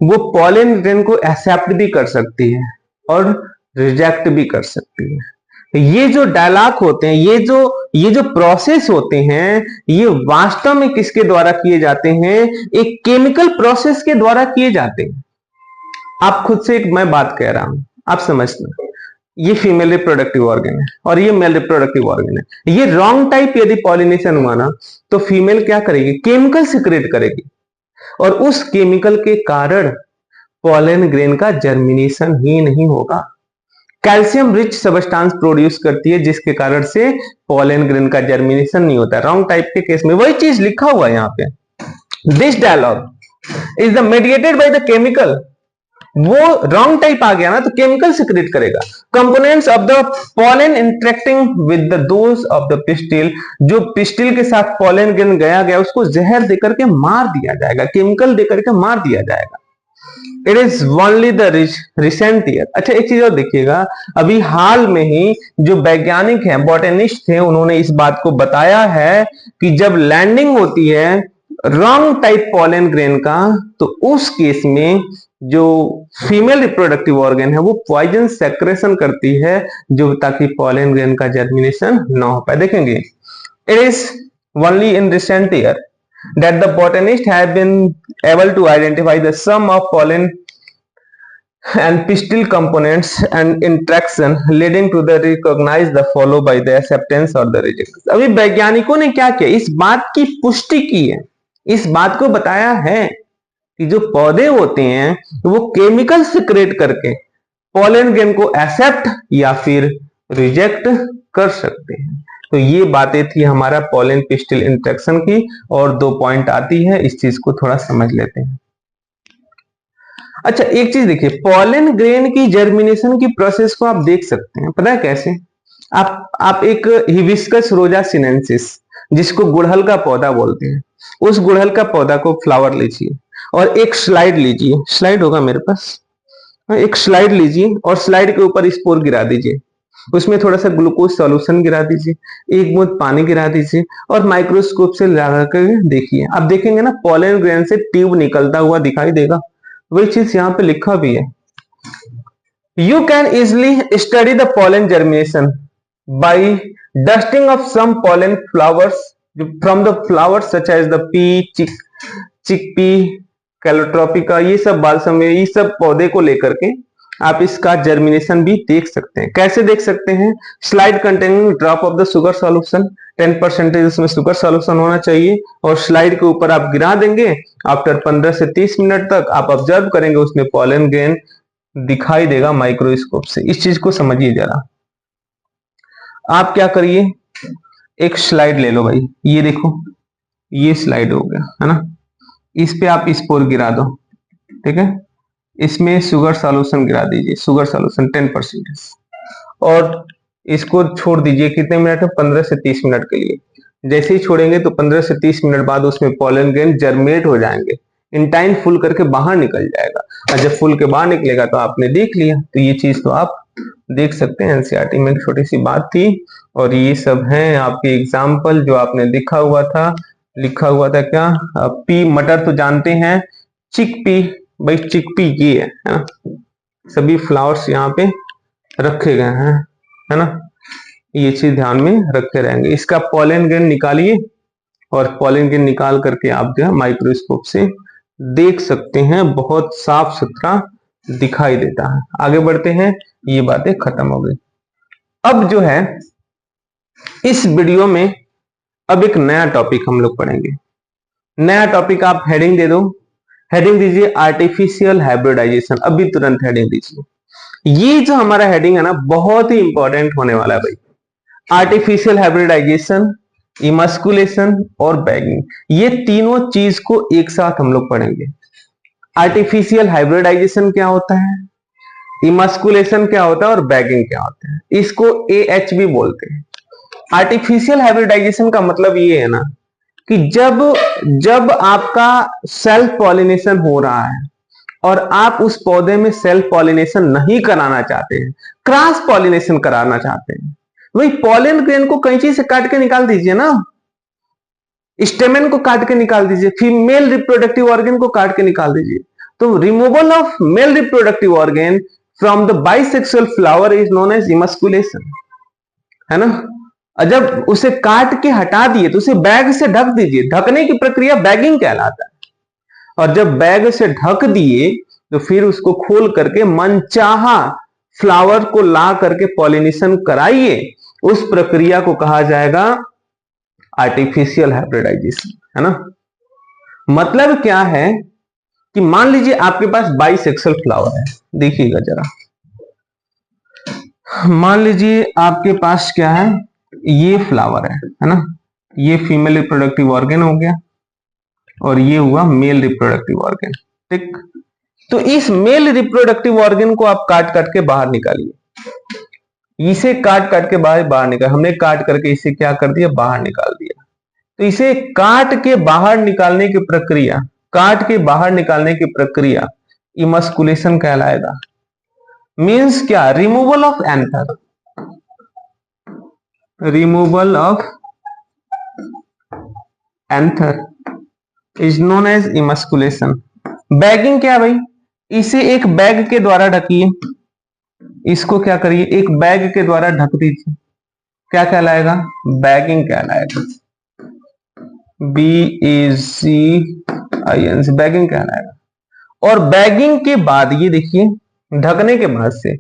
वो पॉलन ग्रेन को एक्सेप्ट भी कर सकती है और रिजेक्ट भी कर सकती है। ये जो डायलॉग होते हैं, ये जो प्रोसेस होते हैं, ये वास्तव में किसके द्वारा किए जाते हैं? एक केमिकल प्रोसेस के द्वारा किए जाते हैं। आप खुद से एक मैं बात कह रहा हूं, आप समझना। ये फीमेल रिप्रोडक्टिव ऑर्गन है और ये मेल रिप्रोडक्टिव ऑर्गन है। ये रॉन्ग टाइप यदि पॉलिनेशन हुआ ना, तो फीमेल क्या करेगी? केमिकल सिक्रेट करेगी और उस केमिकल के कारण पॉलन ग्रेन का जर्मिनेशन ही नहीं होगा। कैल्शियम रिच सब्सटेंस प्रोड्यूस करती है, जिसके कारण से पॉलन ग्रेन का जर्मिनेशन नहीं होता। रॉन्ग टाइप के केस में वही चीज लिखा हुआ है यहाँ पे, this dialogue is the mediated by the chemical. वो रॉन्ग टाइप आ गया ना, तो केमिकल सिक्रेट करेगा। Components of the pollen interacting with the those of the pistil, जो पिस्टिल के साथ पॉलन ग्रेन गया उसको जहर देकर के मार दिया जाएगा, केमिकल देकर के मार दिया जाएगा। It is only the recent year. अच्छा, एक चीज और देखिएगा, अभी हाल में ही जो वैज्ञानिक हैं, बॉटनिस्ट थे, उन्होंने इस बात को बताया है कि जब लैंडिंग होती है रॉन्ग टाइप पॉलन ग्रेन का, तो उस केस में जो फीमेल रिप्रोडक्टिव ऑर्गन है वो पॉइजन सेक्रेशन करती है, जो ताकि पॉलन ग्रेन का जर्मिनेशन ना हो पाए। देखेंगे, it is only in recent year that the botanists have been able to identify the sum of pollen and pistil components and interaction leading to the recognize the follow by the acceptance or the rejection। अभी वैज्ञानिकों ने क्या किया? इस बात की पुष्टि की है, इस बात को बताया है कि जो पौधे होते हैं वो केमिकल सिक्रेट करके पॉलन ग्रेन को एक्सेप्ट या फिर रिजेक्ट कर सकते हैं। तो ये बातें थी हमारा पॉलन पिस्टिल इंटरेक्शन की, और 2 पॉइंट आती है, इस चीज को थोड़ा समझ लेते हैं। अच्छा, एक चीज देखिए, पॉलन ग्रेन की जर्मिनेशन की प्रोसेस को आप देख सकते हैं, पता है कैसे? आप एक हिबिस्कस रोजा सिनेंसिस, जिसको गुड़हल का पौधा बोलते हैं, उस गुड़हल का पौधा को फ्लावर लीजिए और एक स्लाइड लीजिए, स्लाइड होगा मेरे पास, एक स्लाइड लीजिए और स्लाइड के ऊपर स्पोर गिरा दीजिए, उसमें थोड़ा सा ग्लूकोज सॉल्यूशन गिरा दीजिए, एक बूंद पानी गिरा दीजिए और माइक्रोस्कोप से लगा कर देखिए। आप देखेंगे ना, पॉलन ग्रेन से ट्यूब निकलता हुआ दिखाई देगा। वही चीज यहाँ पे लिखा भी है, you can easily study the pollen germination by dusting of some pollen flowers from the flowers such as the pea, chickpea, calotropis, ये सब बालसम, ये सब पौधे को लेकर के आप इसका जर्मिनेशन भी देख सकते हैं। कैसे देख सकते हैं? Slide containing drop of the sugar solution, 10% इसमें शुगर सॉल्यूशन होना चाहिए, और स्लाइड के ऊपर आप गिरा देंगे। आफ्टर 15 से 30 मिनट तक आप ऑब्जर्व करेंगे, उसमें पॉलन ग्रेन दिखाई देगा माइक्रोस्कोप से। इस चीज को समझिए जरा। आप क्या करिए, एक स्लाइड ले लो भाई, ये देखो, ये स्लाइड हो गया है ना, इस पे आप स्पोर गिरा दो, ठीक है, इसमें शुगर सॉल्यूशन गिरा दीजिए, शुगर सॉल्यूशन 10%, और इसको छोड़ दीजिए कितने मिनट में? 15 से 30 मिनट के लिए। जैसे ही छोड़ेंगे तो 15 से 30 मिनट बाद उसमें पॉलन ग्रेन जर्मिनेट हो जाएंगे, इंटाइन फुल करके बाहर निकल जाएगा, और जब फुल के बाहर निकलेगा तो आपने देख लिया। तो ये चीज तो आप देख सकते हैं, एनसीईआरटी में एक छोटी सी बात थी, और ये सब है आपके एग्जाम्पल जो आपने लिखा हुआ था क्या? पी मटर तो जानते हैं, चिकपी, भाई चिकपी ये है ना, सभी फ्लावर्स यहाँ पे रखे गए हैं, है ना, ये चीज ध्यान में रखे रहेंगे। इसका पॉलन ग्रेन निकालिए और पॉलन ग्रेन निकाल करके आप जो है माइक्रोस्कोप से देख सकते हैं, बहुत साफ सुथरा दिखाई देता है। आगे बढ़ते हैं, ये बातें खत्म हो गई। अब जो है इस वीडियो में अब एक नया टॉपिक हम लोग पढ़ेंगे। नया टॉपिक आप हेडिंग दे दो, हेडिंग दीजिए आर्टिफिशियल हाइब्रिडाइजेशन। अभी तुरंत हेडिंग दीजिए। ये जो हमारा हेडिंग है ना, बहुत ही इंपॉर्टेंट होने वाला है भाई। आर्टिफिशियल हाइब्रिडाइजेशन, इमस्कुलेशन और बैगिंग, ये तीनों चीज को एक साथ हम लोग पढ़ेंगे। आर्टिफिशियल हाइब्रिडाइजेशन क्या होता है, इमस्कुलेशन क्या होता है और बैगिंग क्या होता है, इसको AH भी बोलते हैं। आर्टिफिशियल हाइब्रिडाइजेशन का मतलब ये है ना कि जब आपका सेल्फ पॉलिनेशन हो रहा है और आप उस पौधे में सेल्फ पॉलिनेशन नहीं कराना चाहते हैं, क्रॉस पॉलिनेशन कराना चाहते हैं, वही पॉलन ग्रेन को कैंची से काट के निकाल दीजिए ना, स्टेमेन को काट के निकाल दीजिए, फीमेल रिप्रोडक्टिव ऑर्गन को काट के निकाल दीजिए। तो removal of male reproductive organ from the bisexual flower is known as emasculation, है ना। और जब उसे काट के हटा दिए तो उसे बैग से ढक दीजिए, ढकने की प्रक्रिया बैगिंग कहलाता है। और जब बैग से ढक दिए तो फिर उसको खोल करके मनचाहा फ्लावर को ला करके पॉलिनेशन कराइए, उस प्रक्रिया को कहा जाएगा आर्टिफिशियल हाइब्रिडाइजेशन, है ना। मतलब क्या है कि मान लीजिए आपके पास बाइसेक्सुअल फ्लावर है, देखिएगा जरा, मान लीजिए आपके पास क्या है, ये फ्लावर है ना, ये फीमेल रिप्रोडक्टिव ऑर्गन हो गया और ये हुआ मेल रिप्रोडक्टिव ऑर्गन, ठीक। तो इस मेल रिप्रोडक्टिव ऑर्गन को आप काट काट के बाहर निकालिए, इसे काट काट के बाहर निकाल, हमने काट करके इसे क्या कर दिया, बाहर निकाल दिया। तो इसे काट के बाहर निकालने की प्रक्रिया, काट के बाहर निकालने की प्रक्रिया इमस्कुलेशन कहलाएगा। मींस क्या, removal of anther, removal of anther is known as emasculation. Bagging क्या भाई, इसे एक बैग के द्वारा ढकिए, इसको क्या करिए, एक बैग के द्वारा ढक दीजिए, क्या कहलाएगा, बैगिंग कहलाएगा, BAGING, बैगिंग कहलाएगा। और बैगिंग के बाद ये देखिए, ढकने के बाद से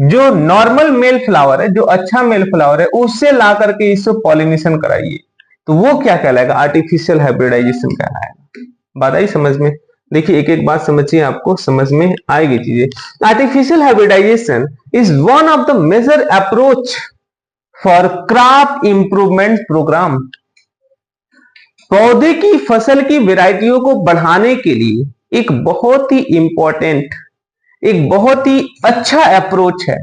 जो नॉर्मल मेल फ्लावर है, जो अच्छा मेल फ्लावर है, उससे ला करके इससे पॉलिनेशन कराइए, तो वो क्या कहलाएगा, आर्टिफिशियल हाइब्रिडाइजेशन कहलाएगा। बात आई समझ में। देखिए एक एक बात समझिए, आपको समझ में आएगी चीजें। Artificial hybridisation is one of the major approach for crop improvement programme. पौधे की फसल की वैरायटियों को बढ़ाने के लिए एक बहुत ही इंपॉर्टेंट, एक बहुत ही अच्छा अप्रोच है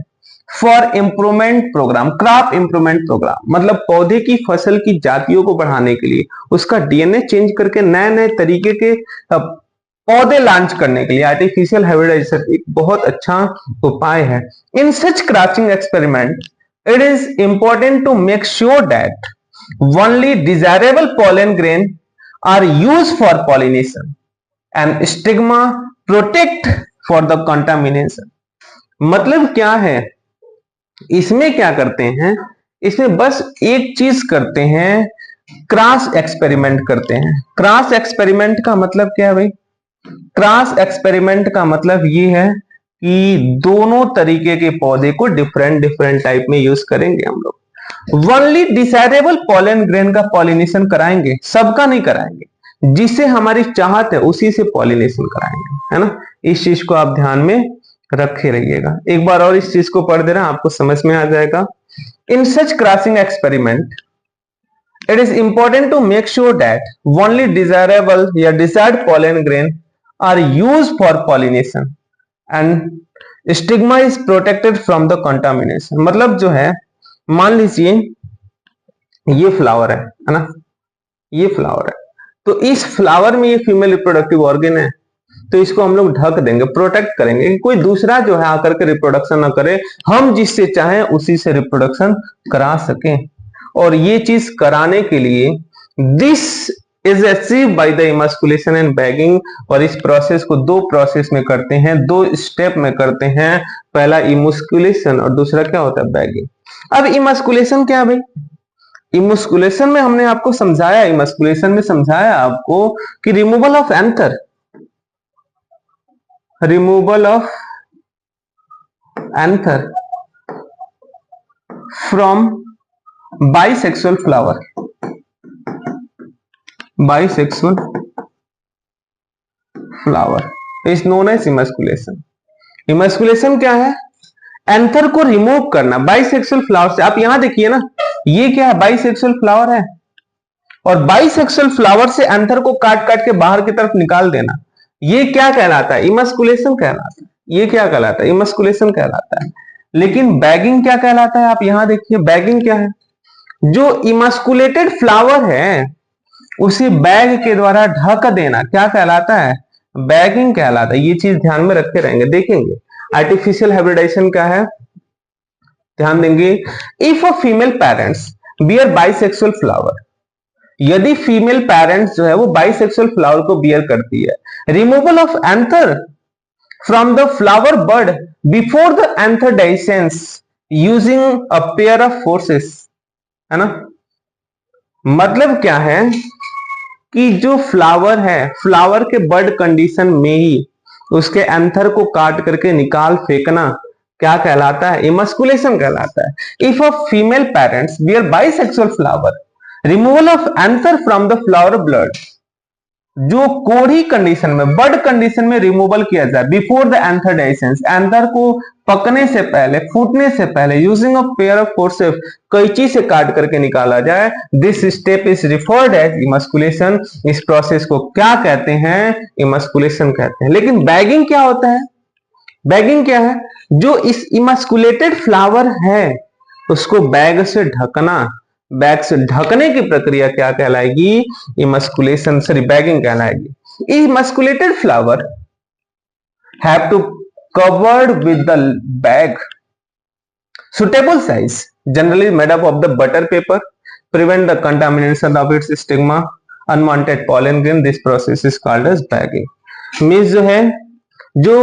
for improvement programme, crop improvement programme. मतलब पौधे की फसल की जातियों को बढ़ाने के लिए, उसका डीएनए चेंज करके नए नए तरीके के पौधे लॉन्च करने के लिए आर्टिफिशियल हाइब्रिडाइजेशन एक बहुत अच्छा उपाय है। In such crossing experiment it is important to make sure that only desirable pollen grain are used for pollination and stigma protect for the contamination। मतलब क्या है, इसमें क्या करते हैं, इसमें बस एक चीज करते हैं, क्रॉस एक्सपेरिमेंट करते हैं। क्रॉस एक्सपेरिमेंट का मतलब क्या है भाई, क्रॉस एक्सपेरिमेंट का मतलब ये है कि दोनों तरीके के पौधे को डिफरेंट डिफरेंट टाइप में यूज करेंगे हम लोग। ओनली डिसाइडेबल पॉलन ग्रेन का पॉलिनेशन कराएंगे, सबका नहीं कराएंगे, जिससे हमारी चाहत है उसी से पॉलिनेशन कराएंगे, है ना। इस चीज को आप ध्यान में रखे रहिएगा। एक बार और इस चीज को पढ़ दे रहा हूं, आपको समझ में आ जाएगा। In such crossing experiment it is important to make sure that only desirable या desired pollen grain are use for pollination and stigma is protected from the contamination. मतलब जो है, मान लीजिए ये फ्लावर है ना, ये फ्लावर है, तो इस फ्लावर में ये फीमेल रिप्रोडक्टिव ऑर्गन है, तो इसको हम लोग ढक देंगे, प्रोटेक्ट करेंगे कि कोई दूसरा जो है आकर के रिप्रोडक्शन ना करे, हम जिससे चाहें उसी से रिप्रोडक्शन करा सकें। और ये चीज कराने के लिए this is achieve by the इमस्कुलेशन and bagging. और इस प्रोसेस को दो प्रोसेस में करते हैं, दो स्टेप में करते हैं। पहला इमस्कुलेशन और दूसरा क्या होता है, बैगिंग। अब इमस्कुलेशन क्या है भाई, इमस्कुलेशन में हमने आपको समझाया, इमस्कुलेशन में समझाया आपको कि removal of anther, removal of anther from bisexual flower, bisexual flower is known as emasculation. Emasculation क्या है, एंथर को रिमूव करना बाइसेक्सुअल फ्लावर से। आप यहां देखिए ना, ये क्या है, बाइसेक्सुअल फ्लावर है, और बाइसेक्सुअल फ्लावर से एंथर को काट काट के बाहर की तरफ निकाल देना, ये क्या कहलाता है, इमस्कुलेशन कहलाता है। ये क्या कहलाता है, इमस्कुलेशन कहलाता है। लेकिन बैगिंग क्या कहलाता है, आप यहां देखिए, बैगिंग क्या है, जो इमस्कुलेटेड फ्लावर है उसे बैग के द्वारा ढक देना, क्या कहलाता है, बैगिंग कहलाता है। ये चीज ध्यान में रखे रहेंगे, देखेंगे आर्टिफिशियल हाइब्रिडाइजेशन क्या है, ध्यान देंगे। If a female parents bear bisexual flower, यदि फीमेल पेरेंट्स जो है वो बाइसेक्सुअल फ्लावर को बियर करती है। Removal of anther from the flower bud before the anther dehiscence using a pair of forceps, है ना। मतलब क्या है कि जो फ्लावर है, फ्लावर के बड कंडीशन में ही उसके एंथर को काट करके निकाल फेंकना क्या कहलाता है? इमस्कुलेशन कहलाता है। If a female parents bear bisexual flower, removal of anther from the flower bud, जो कोढ़ी कंडीशन में, बड कंडीशन में रिमूवल किया जाए बिफोर द एंथरडाइसेंस, एंथर को पकने से पहले, फूटने से पहले, using a pair of forceps, कैंची से काट करके निकाला जाए, this step is referred as emasculation. इस प्रोसेस को क्या कहते हैं? इमस्कुलेशन कहते हैं। लेकिन बैगिंग क्या होता है? बैगिंग क्या है? जो इस इमस्कुलेटेड फ्लावर है उसको बैग से ढकना, बैग से ढकने की प्रक्रिया क्या कहलाएगी? इमस्कुलेशन, सॉरी बैगिंग कहलाएगी। Emasculated flower have to covered with the bag suitable size, generally made up of the butter paper, prevent the contamination of its stigma, unwanted pollen grain. This process is called as bagging. Means जो है, जो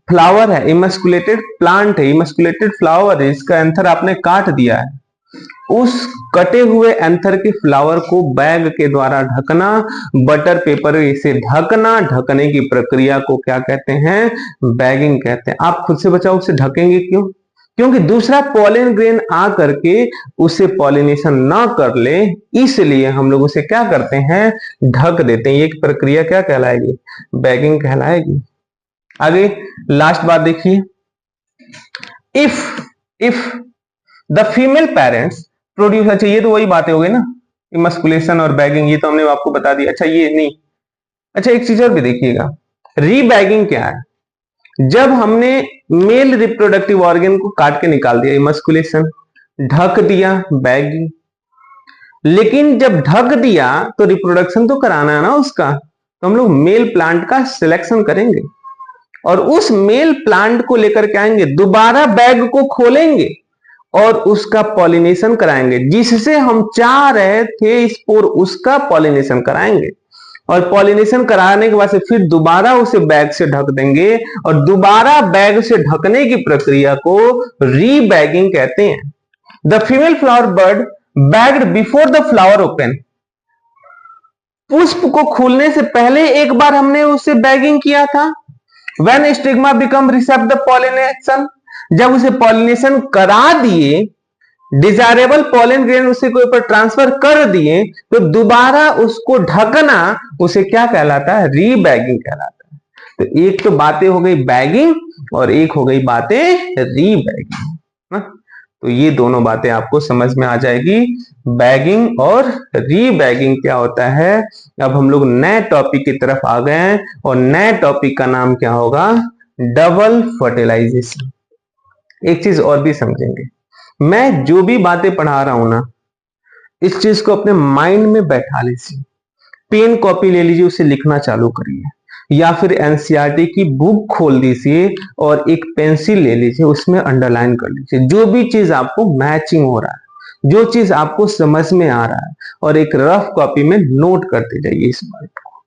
flower है, इमस्कुलेटेड plant है, इमस्कुलेटेड flower है, इसका anther आपने काट दिया है, उस कटे हुए एंथर के फ्लावर को बैग के द्वारा ढकना, बटर पेपर से ढकना, ढकने की प्रक्रिया को क्या कहते हैं? बैगिंग कहते हैं। आप खुद से बचाओ, उसे ढकेंगे क्यों? क्योंकि दूसरा पॉलिन ग्रेन आ करके उसे पॉलिनेशन ना कर ले, इसलिए हम लोग उसे क्या करते हैं? ढक देते हैं। ये प्रक्रिया क्या कहलाएगी? बैगिंग कहलाएगी। आगे लास्ट बात देखिए, if the female parents produce, अच्छा ये तो वही बातें हो गई ना, इमस्कुलेशन और बैगिंग, ये तो हमने आपको बता दिया। अच्छा ये नहीं, अच्छा एक चीज और भी देखिएगा, रीबैगिंग क्या है? जब हमने मेल रिप्रोडक्टिव ऑर्गन को काट के निकाल दिया, इमस्कुलेशन, ढक दिया, बैगिंग। लेकिन जब ढक दिया तो रिप्रोडक्शन तो कराना है ना उसका, तो हम लोग मेल प्लांट का सिलेक्शन करेंगे और उस मेल प्लांट को लेकर के आएंगे, दोबारा बैग को खोलेंगे और उसका पॉलिनेशन कराएंगे, जिससे हम चाह रहे थे स्पोर, उसका पॉलिनेशन कराएंगे और पॉलिनेशन कराने के बाद से फिर दोबारा उसे बैग से ढक देंगे और दोबारा बैग से ढकने की प्रक्रिया को रीबैगिंग कहते हैं। The female flower bird bagged before the flower open, पुष्प को खुलने से पहले एक बार हमने उसे बैगिंग किया था। When stigma become receptive the pollination, जब उसे पॉलिनेशन करा दिए, डिजायरेबल पॉलन ग्रेन उसे कोई पर ट्रांसफर कर दिए, तो दोबारा उसको ढकना, उसे क्या कहलाता है? रीबैगिंग कहलाता है। तो एक तो बातें हो गई बैगिंग और एक हो गई बातें रीबैगिंग। तो ये दोनों बातें आपको समझ में आ जाएगी, बैगिंग और रीबैगिंग क्या होता है। अब हम लोग नए टॉपिक की तरफ आ गए हैं और नए टॉपिक का नाम क्या होगा? Double fertilisation. एक चीज और भी समझेंगे, मैं जो भी बातें पढ़ा रहा हूं ना, इस चीज को अपने माइंड में बैठा लीजिए, पेन कॉपी ले लीजिए, उसे लिखना चालू करिए, या फिर एनसीईआरटी की बुक खोल दीजिए और एक पेंसिल ले लीजिए, उसमें अंडरलाइन कर लीजिए जो भी चीज आपको मैचिंग हो रहा है, जो चीज आपको समझ में आ रहा है, और एक रफ कॉपी में नोट करते जाइए इस बात को,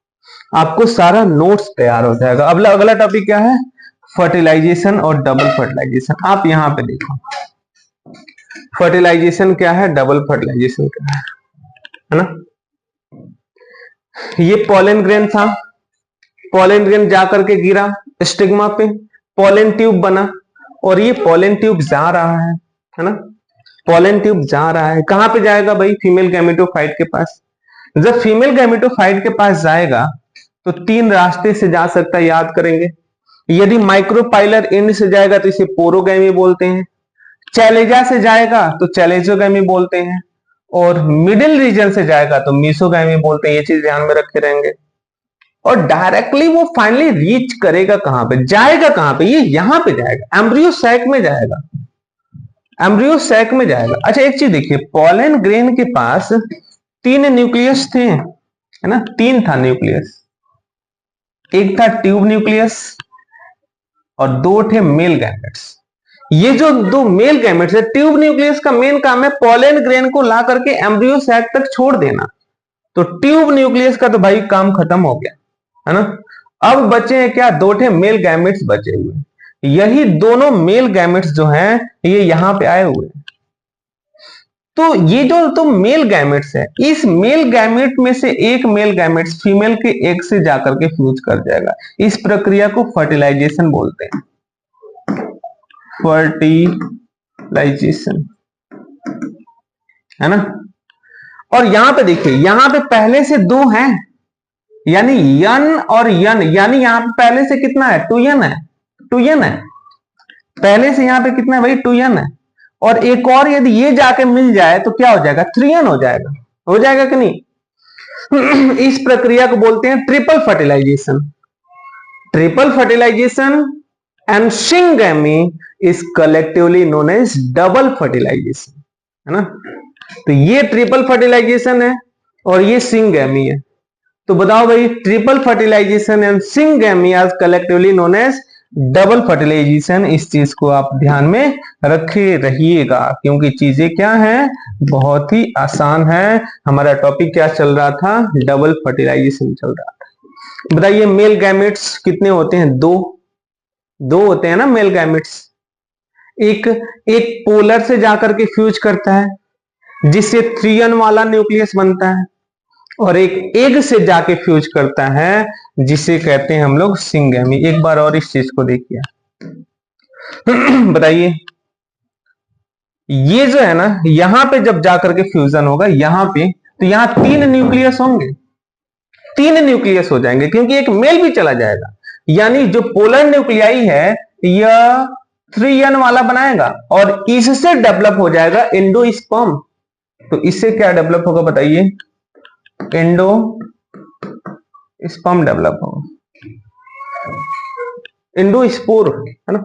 आपको सारा नोट्स तैयार हो जाएगा। अब अगला टॉपिक क्या है? फर्टिलाइजेशन और डबल फर्टिलाइजेशन। आप यहां पे देखो, फर्टिलाइजेशन क्या है, डबल फर्टिलाइजेशन क्या है ना। ये पॉलन ग्रेन था, पॉलन ग्रेन जाकर के गिरा स्टिग्मा पे, पॉलन ट्यूब बना और ये पॉलन ट्यूब जा रहा है ना। पॉलन ट्यूब जा रहा है, कहां पे जाएगा भाई? फीमेल गैमेटोफाइट के पास। जब फीमेल गैमेटोफाइट के पास जाएगा तो 3 रास्ते से जा सकता है, याद करेंगे। यदि माइक्रोपाइलर एंड से जाएगा तो इसे पोरोगैमी बोलते हैं, चैलेजा से जाएगा तो चैलेजोगैमी बोलते हैं, और मिडिल रीजन से जाएगा तो मीसोगैमी बोलते हैं। ये चीज ध्यान में रखे रहेंगे। और डायरेक्टली वो फाइनली रीच करेगा कहां पे, जाएगा कहां पे? ये यहां पे जाएगा, एम्ब्रियो सैक में जाएगा, एम्ब्रियो सैक में जाएगा। अच्छा एक चीज देखिए, पॉलन ग्रेन के पास 3 न्यूक्लियस थे, है ना, 3 था न्यूक्लियस। एक था ट्यूब न्यूक्लियस और 2 थे मेल गैमेट्स। ये जो 2 मेल गैमेट्स है, ट्यूब न्यूक्लियस का मेन काम है पॉलन ग्रेन को ला करके एम्ब्रियो सैक तक छोड़ देना, तो ट्यूब न्यूक्लियस का तो भाई काम खत्म हो गया, है ना। अब बचे हैं क्या, दो ठे मेल गैमेट्स बचे हुए। यही दोनों मेल गैमेट्स जो हैं ये यहां पे आए हुए हैं। तो ये जो तो मेल गैमेट्स है, इस मेल गैमेट में से एक मेल गैमेट्स फीमेल के एग से जाकर के फ्यूज कर जाएगा। इस प्रक्रिया को फर्टिलाइजेशन बोलते हैं, फर्टिलाइजेशन, है ना। और यहां पे देखिए, यहां पे पहले से दो हैं, यानी यन और यन, यानी यहां पे पहले से कितना है, 2n है, 2n है पहले से, यहां पे कितना है भाई, 2n है। और एक और यदि ये जाके मिल जाए तो क्या हो जाएगा, 3n हो जाएगा, हो जाएगा कि नहीं। इस प्रक्रिया को बोलते हैं triple fertilisation. Triple fertilisation and syngamy is collectively known as double fertilisation, है ना। तो ये ट्रिपल फर्टिलाइजेशन है और ये सिंगैमी है। तो बताओ भाई, triple fertilisation and syngamy are collectively known as double fertilisation. इस चीज को आप ध्यान में रखे रहिएगा, क्योंकि चीजें क्या हैं, बहुत ही आसान है। हमारा टॉपिक क्या चल रहा था, डबल फर्टिलाइजेशन चल रहा था। बताइए मेल गैमेट्स कितने होते हैं, दो होते हैं ना मेल गैमेट्स। एक पोलर से जाकर के फ्यूज करता है जिससे 3n वाला न्यूक्लियस बनता है, और एक एग से जाके फ्यूज करता है जिसे कहते हैं हम लोग सिंगैमी। एक बार और इस चीज को देखिए। बताइए, ये जो है ना, यहां पे जब जाकर के फ्यूजन होगा यहां पे, तो यहां 3 न्यूक्लियस होंगे, 3 न्यूक्लियस हो जाएंगे, क्योंकि एक मेल भी चला जाएगा। यानी जो पोलर न्यूक्लियाई है यह 3n वाला बनाएगा और इससे डेवलप हो जाएगा एंडोस्पर्म। तो इससे क्या डेवलप होगा बताइए, एंडोस्पर्म डेवलप होगा, एंडोस्पोर, है ना।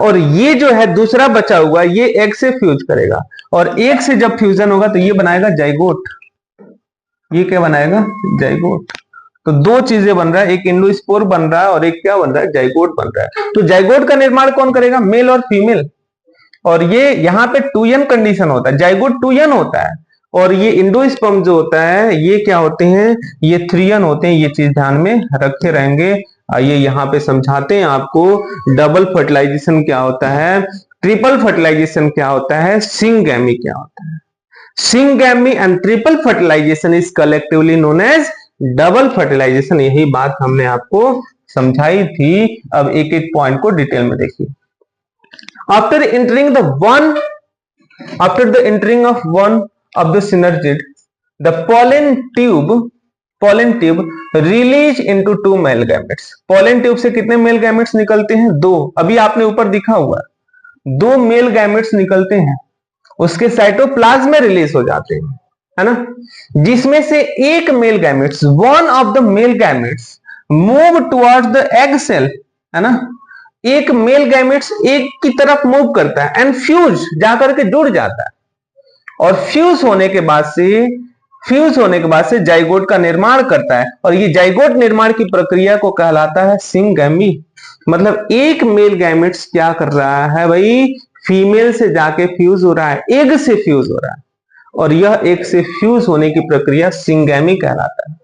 और ये जो है दूसरा बचा हुआ, ये एग से फ्यूज करेगा, और एग से जब फ्यूजन होगा तो ये बनाएगा जाइगोट। ये क्या बनाएगा, जाइगोट। तो दो चीजें बन रहा है, एक एंडोस्पोर बन रहा है और एक क्या बन रहा है, जाइगोट बन रहा है। तो जाइगोट का निर्माण कौन करेगा, मेल और फीमेल। और ये यहाँ पे 2n कंडीशन होता है, जाइगोट 2n होता है, और ये एंडोस्पर्म जो होता है ये क्या होते हैं, ये 3n होते हैं। ये चीज ध्यान में रखे रहेंगे। आइए यहाँ पे समझाते हैं आपको डबल फर्टिलाइजेशन क्या होता है, ट्रिपल फर्टिलाइजेशन क्या होता है, सिंगैमी क्या होता है। Syngamy and triple fertilisation is collectively known as double fertilisation. यही बात हमने आपको समझाई थी। अब एक एक पॉइंट को डिटेल में देखिए। After entering of one of the synergid, the pollen tube release into 2 male gametes. pollen tube से कितने मेल गैमेट्स निकलते हैं, 2। अभी आपने ऊपर दिखा हुआ 2 मेल गैमेट्स निकलते हैं, उसके साइटोप्लाज्म में रिलीज हो जाते हैं, है ना। जिसमें से एक male gametes, one of the male gametes move towards the egg cell, है ना। एक मेल गैमेट्स एक की तरफ मूव करता है एंड फ्यूज जाकर के जुड़ जाता है, और फ्यूज होने के बाद से जाइगोट का निर्माण करता है, और ये जाइगोट निर्माण की प्रक्रिया को कहलाता है सिंगैमी। मतलब एक मेल गैमेट्स क्या कर रहा है भाई, फीमेल से जाके फ्यूज हो रहा है, एग से फ्यूज हो रहा है, और यह एग से फ्यूज होने की प्रक्रिया सिंगैमी कहलाता है।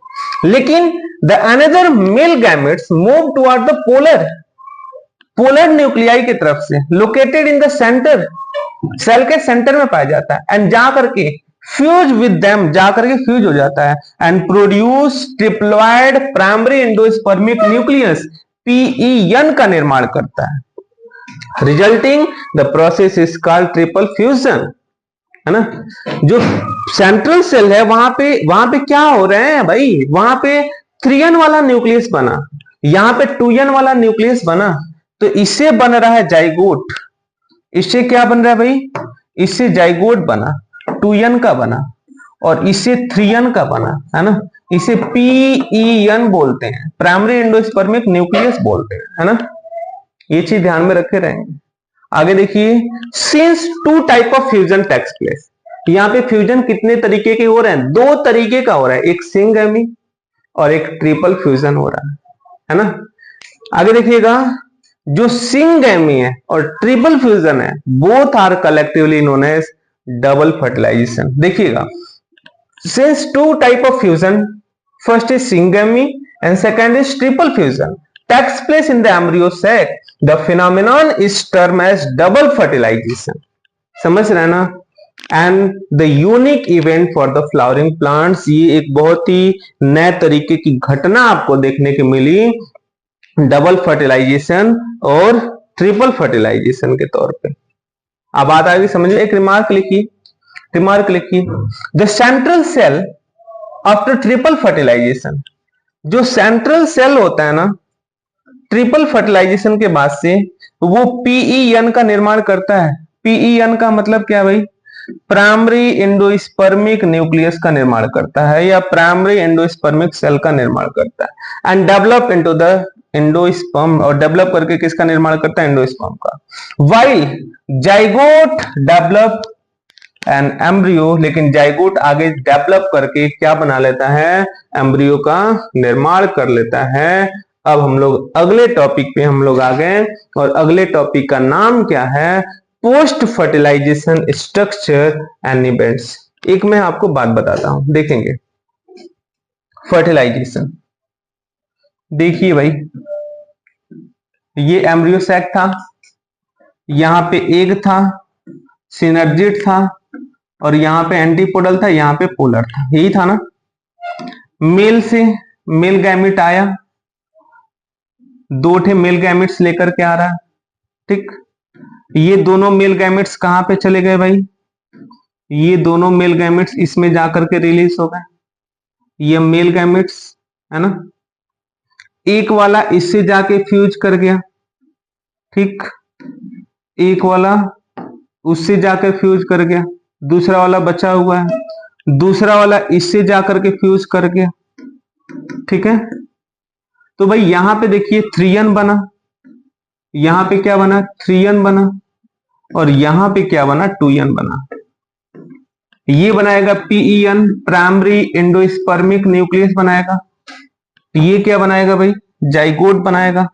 लेकिन the another male gametes move toward the polar nuclei की तरफ से, located in the centre, cell के सेंटर में पाया जाता है, एंड जाकर के फ्यूज विद देम, जाकर के फ्यूज हो जाता है, and produce triploid primary endospermic nucleus, PEN का निर्माण करता है। Resulting the process is called triple fusion, है ना। जो सेंट्रल सेल है वहां पे क्या हो रहे हैं भाई, वहां पे 3n वाला न्यूक्लियस बना, यहां पे 2n वाला न्यूक्लियस बना, तो इससे बन रहा है जाइगोट। इससे क्या बन रहा है भाई, इससे जाइगोट बना, 2n का बना, और इससे 3n का बना, है ना। इसे PEN बोलते हैं, प्राइमरी एंडोस्पर्मिक न्यूक्लियस बोलते हैं, है ना। ये चीज ध्यान में रखे रहेंगे। आगे देखिए, since 2 type of fusion takes place, यहाँ पे फ्यूजन कितने तरीके के हो रहे हैं, 2 तरीके का हो रहा है, एक सिंगैमी और एक ट्रिपल फ्यूजन हो रहा है ना। आगे देखिएगा, जो सिंगैमी है और ट्रिपल फ्यूजन है, both are collectively known as double fertilisation. देखिएगा, Since two type of fusion, first is syngamy and second is triple fusion, takes place in the embryo sac. The phenomenon is termed as double fertilization. समझ रहे ना? And the unique event for the flowering plants, ये एक बहुत ही नए तरीके की घटना आपको देखने को मिली डबल फर्टिलाइजेशन और ट्रिपल फर्टिलाइजेशन के तौर पे। अब बात आ गई समझ में। एक रिमार्क लिखी, the central cell after triple fertilisation, जो सेंट्रल सेल होता है ना ट्रिपल फर्टिलाइजेशन के बाद से, वो पीईएन का निर्माण करता है। पीईएन का मतलब क्या भाई? प्राइमरी एंडोस्पर्मिक न्यूक्लियस का निर्माण करता है या प्राइमरी एंडोस्पर्मिक सेल का निर्माण करता है and develop into the endosperm, और डेवलप करके किसका निर्माण करता है? एंडोस्पर्म का। While zygote develop an embryo, लेकिन जाइगोट आगे डेवलप करके क्या बना लेता है? एम्ब्रियो का निर्माण कर लेता है। अब हम लोग अगले टॉपिक पे हम लोग आ गए और अगले टॉपिक का नाम क्या है? Post fertilisation structure and events. एक मैं आपको बात बताता हूं, देखेंगे फर्टिलाइजेशन। देखिए भाई, ये एम्ब्रियो सैक था, यहां पे एग था, सिनर्जिड था, और यहां पे एंटीपोडल था, यहां पे पोलर था, यही था ना। मेल से मेल गैमिट आया, दो ठे मेल गैमिट्स लेकर के आ रहा है, ठीक। ये दोनों मेल गैमेट्स कहां पे चले गए भाई? ये दोनों मेल गैमेट्स इसमें जाकर के रिलीज हो गए। ये मेल गैमेट्स है ना, एक वाला इससे जाके फ्यूज कर गया, ठीक, एक वाला उससे जाकर फ्यूज कर गया, दूसरा वाला बचा हुआ है, दूसरा वाला इससे जाकर के फ्यूज कर गया, ठीक है। तो भाई यहां पे देखिए 3n बना, यहां पे क्या बना? 3n बना, और यहां पे क्या बना? 2n बना। ये बनाएगा पीईएन, प्राइमरी एंडोस्पर्मिक न्यूक्लियस बनाएगा। ये क्या बनाएगा भाई? जाइगोट बनाएगा।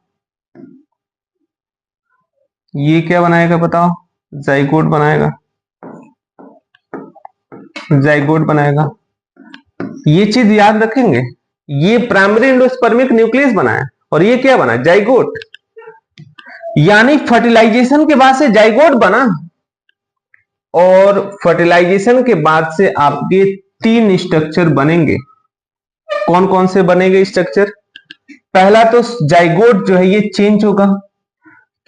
ये क्या बनाएगा बताओ? जाइगोट बनाएगा, जाइगोट बनाएगा। ये चीज याद रखेंगे, ये प्राइमरी एंडोस्पर्मिक न्यूक्लियस बनाया और ये क्या बना? जाइगोट। यानी फर्टिलाइजेशन के बाद से जाइगोट बना, और फर्टिलाइजेशन के बाद से आपके 3 स्ट्रक्चर बनेंगे। कौन कौन से बनेंगे स्ट्रक्चर? पहला तो जाइगोट जो है ये चेंज होगा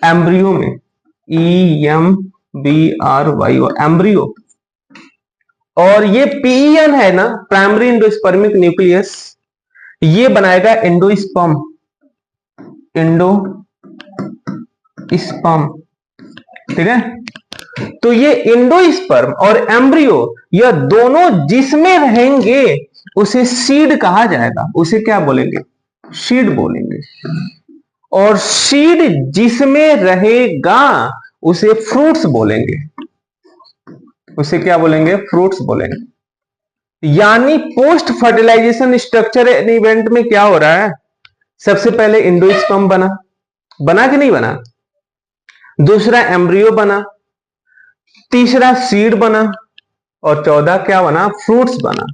एम्ब्रियो में, EMBRYO एम्ब्रियो, और ये पीईएन है ना, प्राइमरी एंडोस्पर्मिक न्यूक्लियस, ये बनाएगा एंडोस्पर्म, एंडोस्पर्म, ठीक है। तो ये एंडोस्पर्म और एम्ब्रियो यह दोनों जिसमें रहेंगे उसे सीड कहा जाएगा। उसे क्या बोलेंगे? सीड बोलेंगे। और सीड जिसमें रहेगा उसे फ्रूट्स बोलेंगे। उसे क्या बोलेंगे? फ्रूट्स बोलेंगे। यानी पोस्ट फर्टिलाइजेशन स्ट्रक्चर इवेंट में क्या हो रहा है? सबसे पहले एंडोस्पर्म बना, बना कि नहीं बना? दूसरा एम्ब्रियो बना, तीसरा सीड बना, और चौथा क्या बना? फ्रूट्स बना।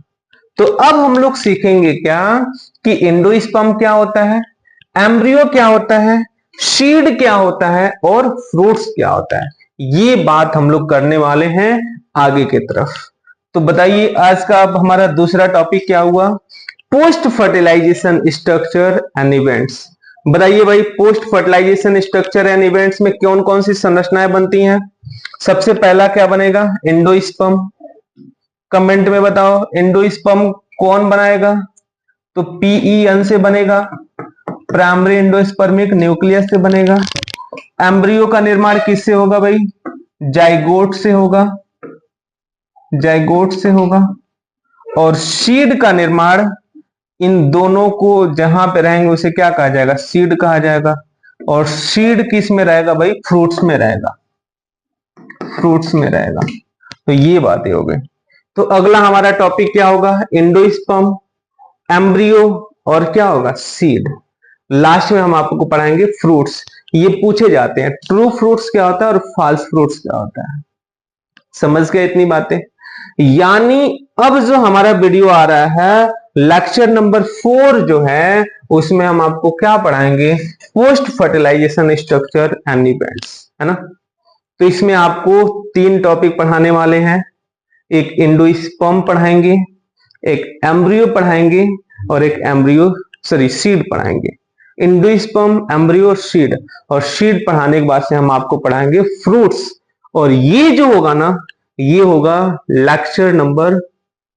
तो अब हम लोग सीखेंगे क्या कि एंडोस्पर्म क्या होता है, एम्ब्रियो क्या होता है, सीड क्या होता है, और फ्रूट्स क्या होता है। ये बात हम लोग करने वाले हैं आगे की तरफ। तो बताइए आज का अब हमारा दूसरा टॉपिक क्या हुआ? Post fertilisation structure and events. बताइए भाई, post fertilisation structure and events में कौन कौन सी संरचनाएं बनती हैं? सबसे पहला क्या बनेगा? एंडोस्पर्म। कमेंट में बताओ एंडोस्पर्म कौन बनाएगा? तो पीईएन से बनेगा, प्राइमरी एंडोस्पर्मिक न्यूक्लियस से बनेगा। एम्ब्रियो का निर्माण किससे होगा भाई? जाइगोट से होगा, जाइगोट से होगा। और सीड का निर्माण इन दोनों को जहां पे रहेंगे उसे क्या कहा जाएगा? सीड कहा जाएगा। और सीड किस में रहेगा भाई? फ्रूट्स में रहेगा, फ्रूट्स में रहेगा। तो ये बातें हो गई। तो अगला हमारा टॉपिक क्या होगा? एंडोस्पर्म, एम्ब्रियो, और क्या होगा? सीड। लास्ट में हम आपको पढ़ाएंगे फ्रूट्स। ये पूछे जाते हैं, ट्रू फ्रूट्स क्या होता है और फॉल्स फ्रूट्स क्या होता है। समझ गए इतनी बातें? यानी अब जो हमारा वीडियो आ रहा है लेक्चर नंबर 4 जो है उसमें हम आपको क्या पढ़ाएंगे, post fertilisation structure and events, है ना। तो इसमें आपको 3 टॉपिक पढ़ाने वाले हैं, एक एंडोस्पर्म पढ़ाएंगे, एक एम्ब्रियो पढ़ाएंगे और एक सीड पढ़ाएंगे। एंडोस्पर्म, एम्ब्रियो, सीड, और सीड पढ़ाने के बाद से हम आपको पढ़ाएंगे फ्रूट्स, और ये जो होगा ना ये होगा लेक्चर नंबर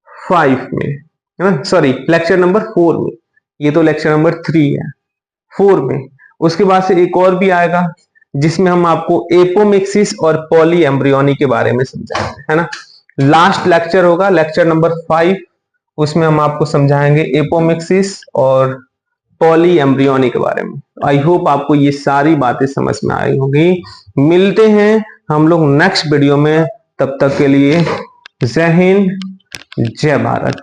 5 में, है ना, सॉरी लेक्चर नंबर 4 में। ये तो लेक्चर नंबर 3 है, 4 में। उसके बाद से एक और भी आएगा जिसमें हम आपको एपोमिक्सिस और पॉली एम्ब्रियोनी के बारे में समझाएंगे, है ना। लास्ट लेक्चर होगा लेक्चर नंबर 5, उसमें हम आपको समझाएंगे एपोमिक्सिस और पॉली एम्ब्रियोनी के बारे में। आई होप आपको ये सारी बातें समझ में आई होगी। मिलते हैं हम लोग नेक्स्ट वीडियो में, तब तक के लिए जय हिंद, जय भारत।